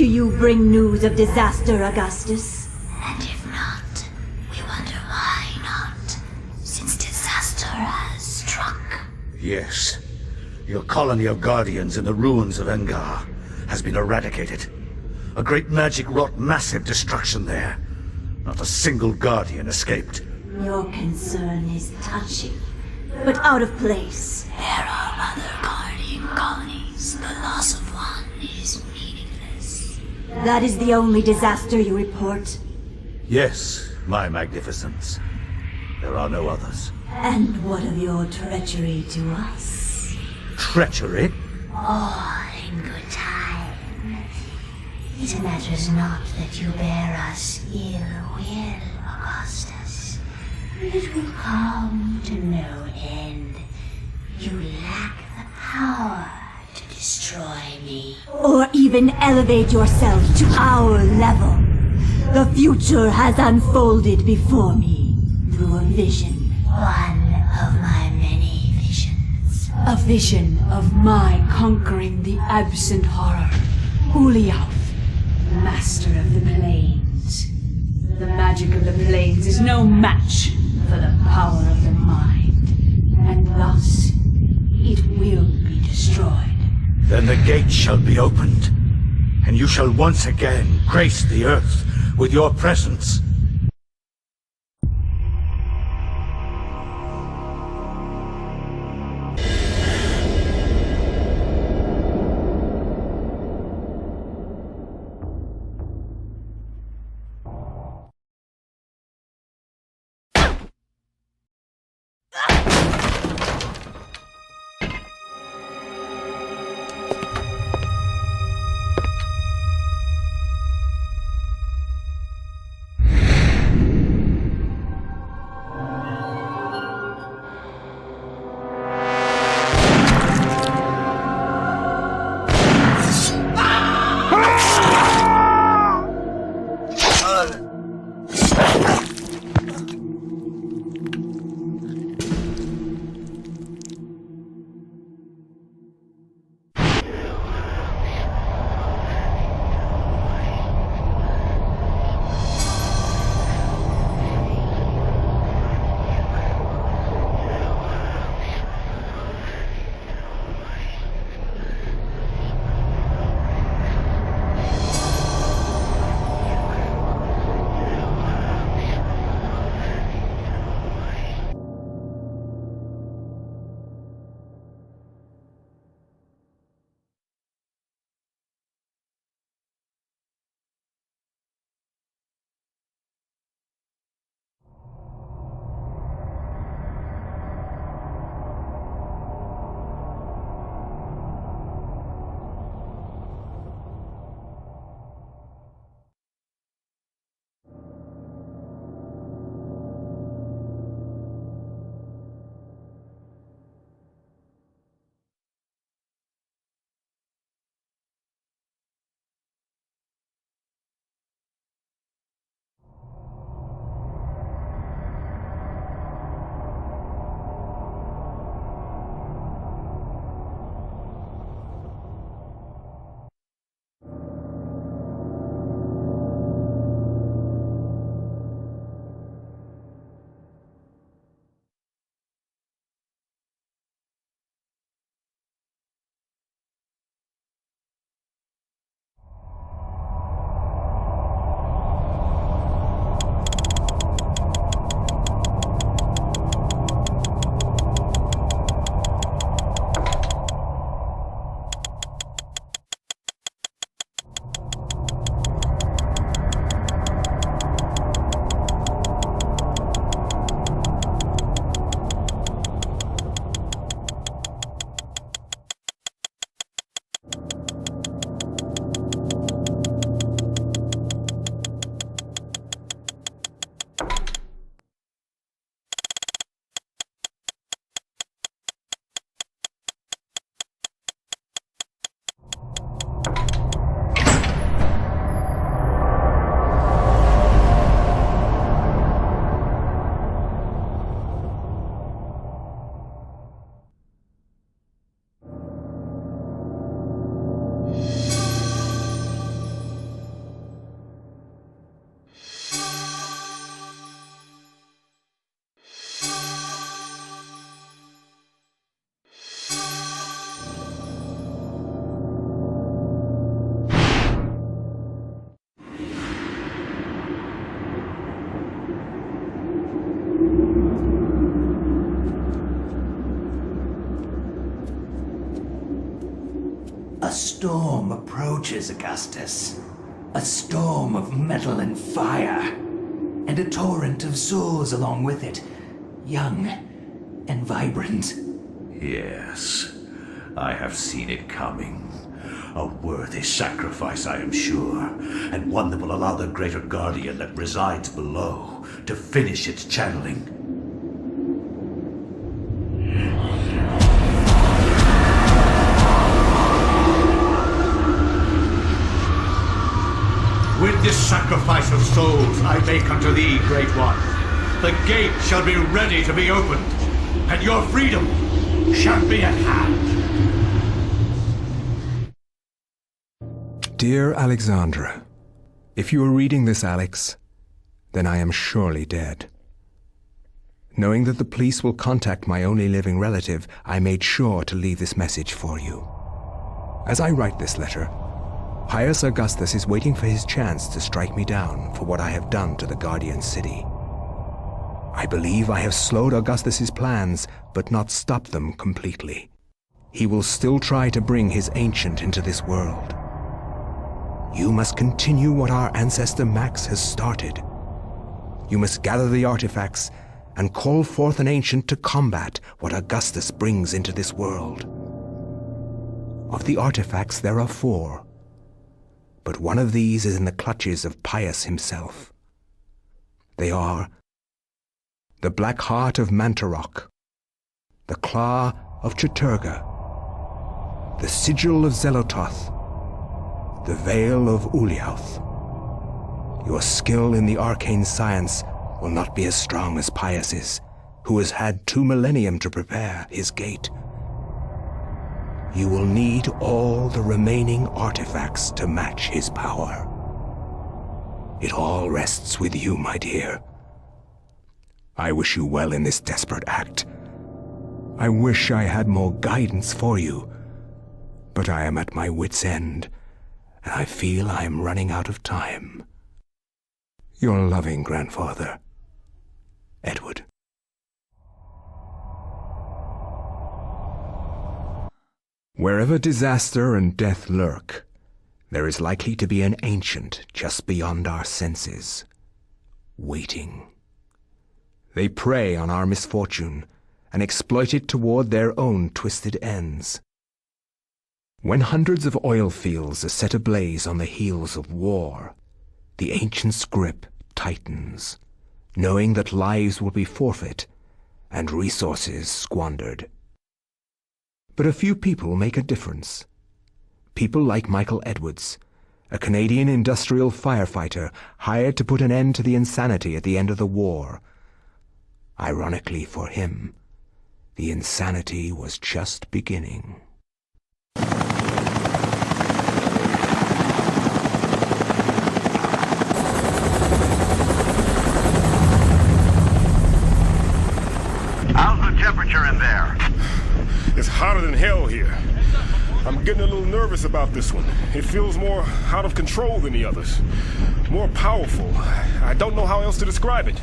[SPEAKER 8] Do you bring news of disaster, Augustus?
[SPEAKER 21] And if not, we wonder why not, since disaster has struck.
[SPEAKER 4] Yes. Your colony of guardians in the ruins of Engar has been eradicated. A great magic wrought massive destruction there. Not a single guardian escaped.
[SPEAKER 8] Your concern is touching, but out of place.
[SPEAKER 21] There are other guardian colonies. The loss of one is meaningless.
[SPEAKER 8] That is the only disaster you report?
[SPEAKER 4] Yes, my magnificence. There are no others.
[SPEAKER 8] And what of your treachery to us?
[SPEAKER 4] Treachery?
[SPEAKER 21] All in good time. It matters not that you bear us ill will, Augustus. It will come to no end. You lack the power to destroy me.
[SPEAKER 8] Or even elevate yourself to our level. The future has unfolded before me through a vision.
[SPEAKER 21] One of my many visions.
[SPEAKER 2] A vision of my conquering the absent horror. Uliauth, master of the plains. The magic of the plains is no match for the power of the mind. And thus, it will be destroyed.
[SPEAKER 4] Then the gate shall be opened, and you shall once again grace the earth with your presence.
[SPEAKER 15] storm approaches, Augustus. A storm of metal and fire. And a torrent of souls along with it. Young and vibrant.
[SPEAKER 4] Yes, I have seen it coming. A worthy sacrifice, I am sure, and one that will allow the greater guardian that resides below to finish its channeling. With this sacrifice of souls I make unto thee, Great One, the gate shall be ready to be opened, and your freedom shall be at hand.
[SPEAKER 1] Dear Alexandra, if you are reading this, Alex, then I am surely dead. Knowing that the police will contact my only living relative, I made sure to leave this message for you. As I write this letter, Pius Augustus is waiting for his chance to strike me down for what I have done to the Guardian City. I believe I have slowed Augustus's plans, but not stopped them completely. He will still try to bring his ancient into this world. You must continue what our ancestor Max has started. You must gather the artifacts and call forth an ancient to combat what Augustus brings into this world. Of the artifacts, there are 4. But one of these is in the clutches of Pius himself. They are the Black Heart of Mantarok, the Claw of Cheturga, the Sigil of Zelototh, the Veil of Uliauth. Your skill in the arcane science will not be as strong as Pius's, who has had 2 millennium to prepare his gate. You will need all the remaining artifacts to match his power. It all rests with you, my dear. I wish you well in this desperate act. I wish I had more guidance for you, but I am at my wit's end, and I feel I am running out of time. Your loving grandfather, Edward. Wherever disaster and death lurk, there is likely to be an ancient just beyond our senses, waiting. They prey on our misfortune and exploit it toward their own twisted ends. When hundreds of oil fields are set ablaze on the heels of war, the ancient's grip tightens, knowing that lives will be forfeit and resources squandered. But a few people make a difference. People like Michael Edwards, a Canadian industrial firefighter hired to put an end to the insanity at the end of the war. Ironically for him, the insanity was just beginning.
[SPEAKER 3] How's the temperature in there?
[SPEAKER 5] It's hotter than hell here. I'm getting a little nervous about this one. It feels more out of control than the others. More powerful. I don't know how else to describe it.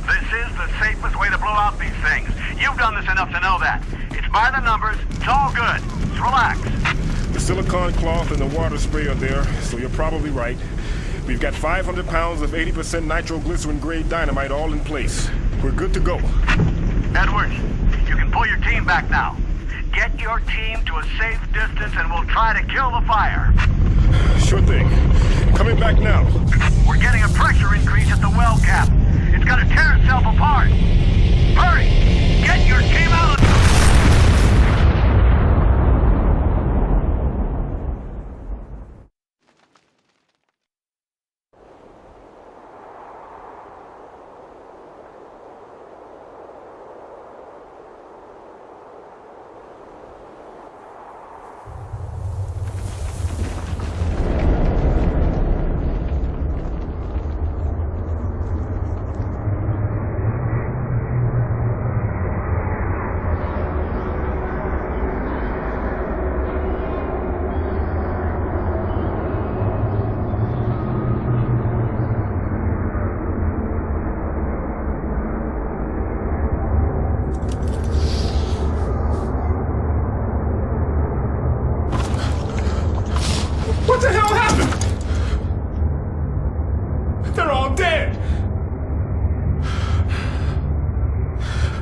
[SPEAKER 3] This is the safest way to blow out these things. You've done this enough to know that. It's by the numbers. It's all good. Just relax.
[SPEAKER 5] The silicone cloth and the water spray are there, so you're probably right. We've got 500 pounds of 80% nitroglycerin-grade dynamite all in place. We're good to go.
[SPEAKER 3] Edwards, you can pull your team back now. Get your team to a safe distance and we'll try to kill the fire.
[SPEAKER 5] Sure thing. Coming back now.
[SPEAKER 3] We're getting a pressure increase at the well cap. It's gonna tear itself apart. Hurry! Get your team out of the...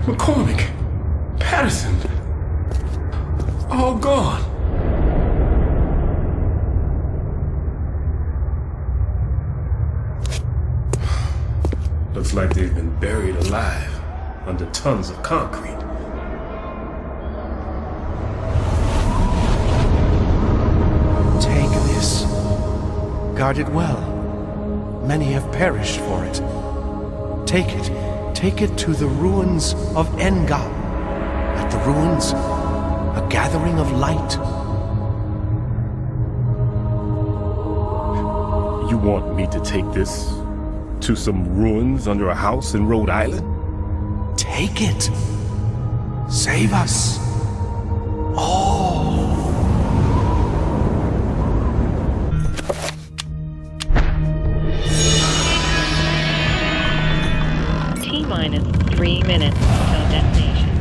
[SPEAKER 5] McCormick, Patterson, all gone. Looks like they've been buried alive under tons of concrete.
[SPEAKER 14] Take this. Guard it well. Many have perished for it. Take it. Take it to the ruins of Engam. At the ruins, a gathering of light.
[SPEAKER 5] You want me to take this to some ruins under a house in Rhode Island?
[SPEAKER 14] Take it. Save us. All.
[SPEAKER 7] T-minus 3 minutes until destination.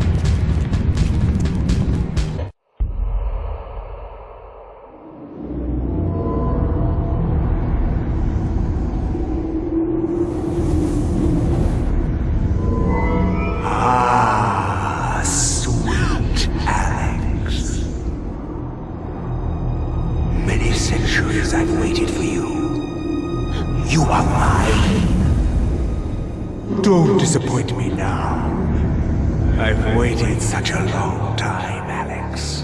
[SPEAKER 1] Ah, sweet Alex. Many centuries I've waited for you. You are mine. Don't disappoint me now. I've waited such a long time, Alex.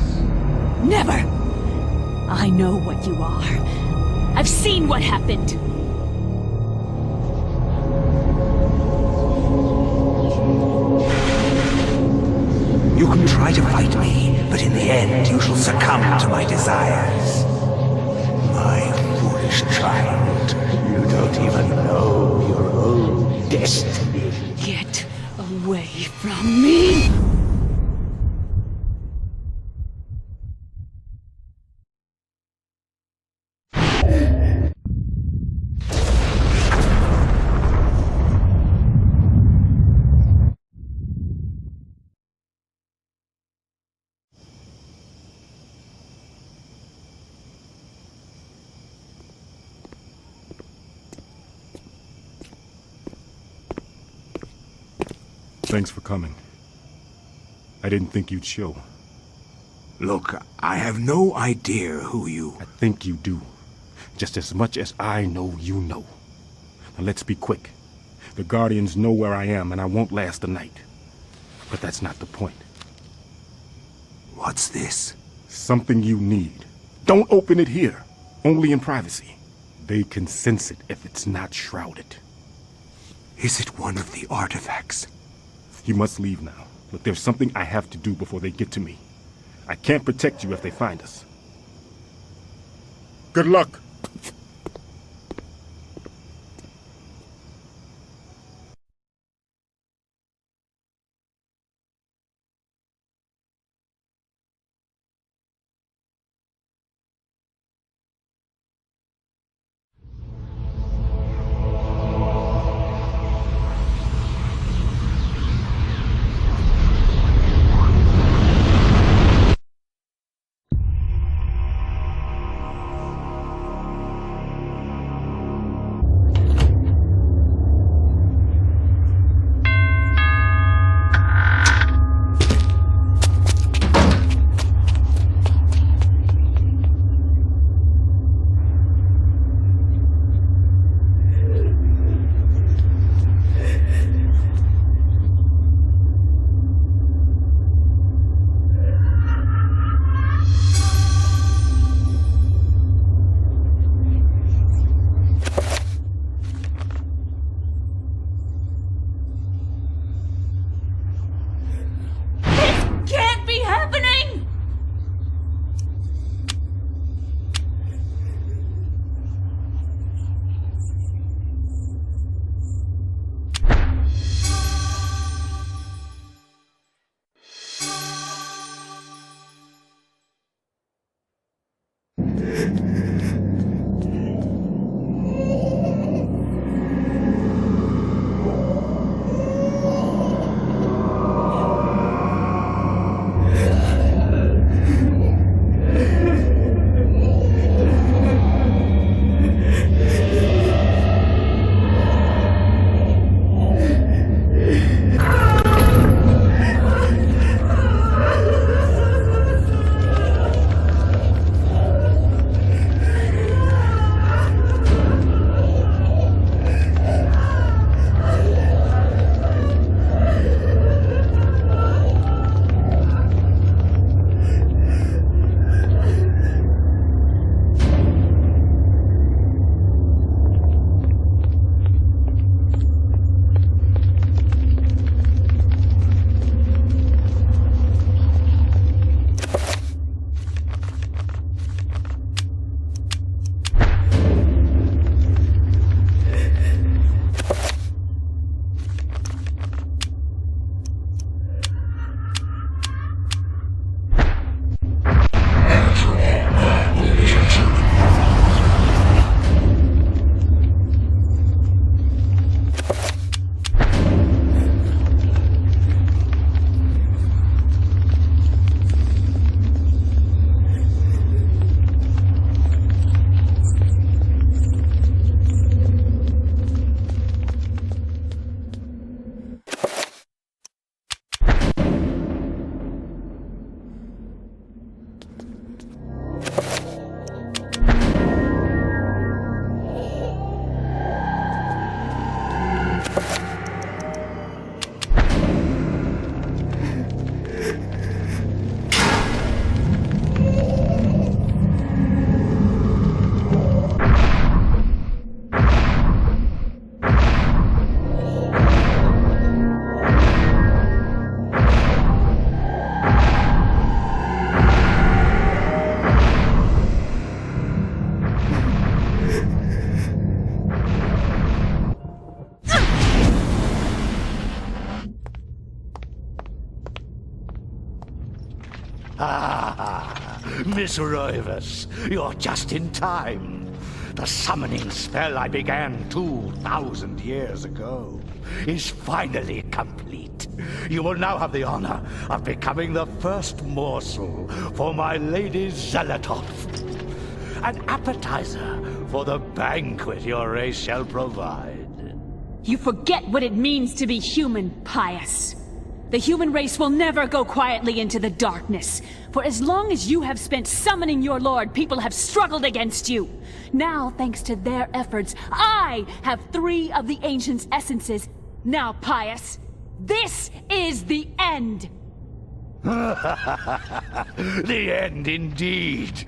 [SPEAKER 2] Never! I know what you are. I've seen what happened.
[SPEAKER 1] You can try to fight me, but in the end you shall succumb to my desires. My foolish child, you don't even know your own destiny.
[SPEAKER 2] Get away from me!
[SPEAKER 5] Thanks for coming. I didn't think you'd show.
[SPEAKER 1] Look, I have no idea who you...
[SPEAKER 5] I think you do. Just as much as I know you know. Now let's be quick. The Guardians know where I am and I won't last the night. But that's not the point.
[SPEAKER 1] What's this?
[SPEAKER 5] Something you need. Don't open it here. Only in privacy. They can sense it if it's not shrouded.
[SPEAKER 1] Is it one of the artifacts?
[SPEAKER 5] You must leave now. Look, there's something I have to do before they get to me. I can't protect you if they find us. Good luck!
[SPEAKER 4] Ah, Miss Rivers, you're just in time. The summoning spell I began 2,000 years ago is finally complete. You will now have the honor of becoming the first morsel for my Lady Zelatov. An appetizer for the banquet your race shall provide.
[SPEAKER 2] You forget what it means to be human, Pious. The human race will never go quietly into the darkness. For as long as you have spent summoning your lord, people have struggled against you. Now, thanks to their efforts, I have 3 of the Ancient's essences. Now, Pious, this is the end!
[SPEAKER 4] The end indeed.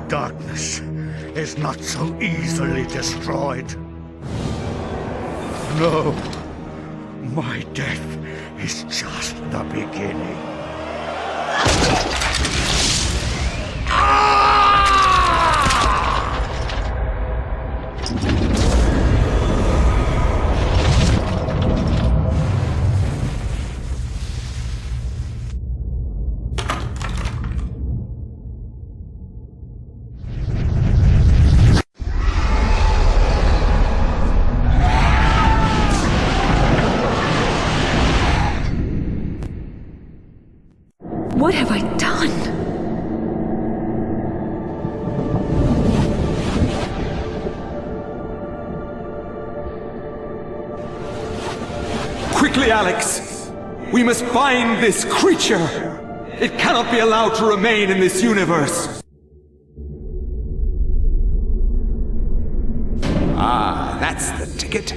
[SPEAKER 4] Darkness is not so easily destroyed. No, my death is just the beginning.
[SPEAKER 2] What have I done?
[SPEAKER 1] Quickly, Alex! We must find this creature! It cannot be allowed to remain in this universe! Ah, that's the ticket.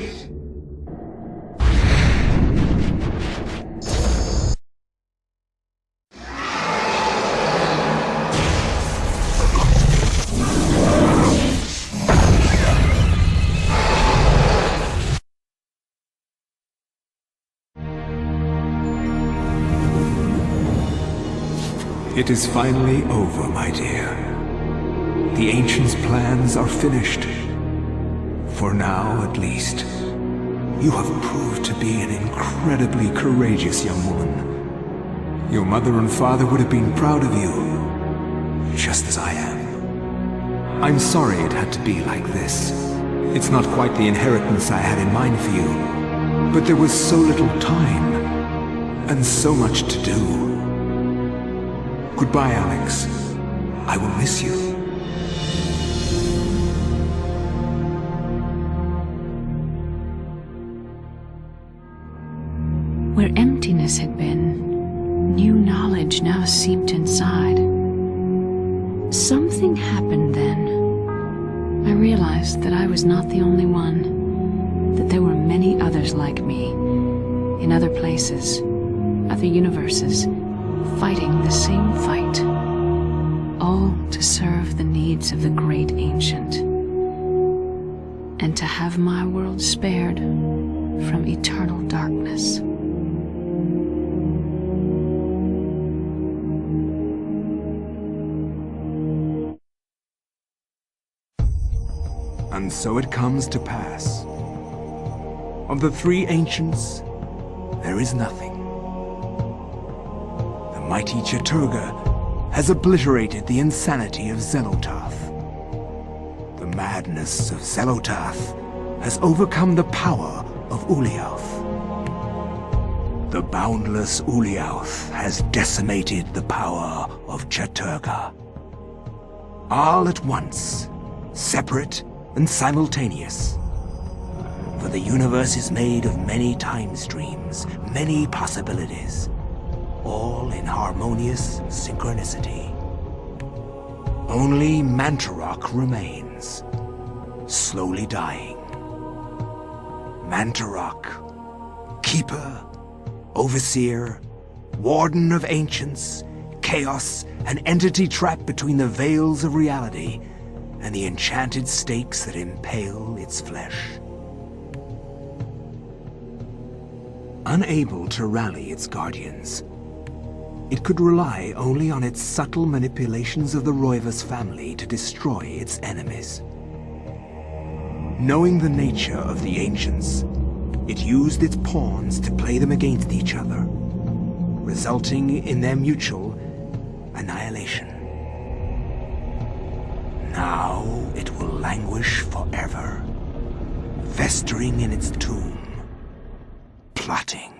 [SPEAKER 1] It is finally over, my dear. The Ancient's plans are finished. For now, at least. You have proved to be an incredibly courageous young woman. Your mother and father would have been proud of you, just as I am. I'm sorry it had to be like this. It's not quite the inheritance I had in mind for you, But there was so little time, and so much to do. Goodbye, Alex. I will miss you.
[SPEAKER 2] Where emptiness had been, new knowledge now seeped inside. Something happened then. I realized that I was not the only one, that there were many others like me, in other places, other universes, fighting the same fight, all to serve the needs of the great ancient, and to have my world spared from eternal darkness.
[SPEAKER 1] And so it comes to pass. Of the three ancients, there is nothing. The mighty Chattur'gha has obliterated the insanity of Xenotarth. The madness of Xenotarth has overcome the power of Uliauth. The boundless Uliauth has decimated the power of Chattur'gha. All at once, separate and simultaneous. For the universe is made of many time streams, many possibilities, all in harmonious synchronicity. Only Mantarok remains, slowly dying. Mantarok, keeper, overseer, warden of ancients, chaos, an entity trapped between the veils of reality and the enchanted stakes that impale its flesh. Unable to rally its guardians, it could rely only on its subtle manipulations of the Roivas family to destroy its enemies. Knowing the nature of the ancients, it used its pawns to play them against each other, resulting in their mutual annihilation. Now it will languish forever, festering in its tomb, plotting.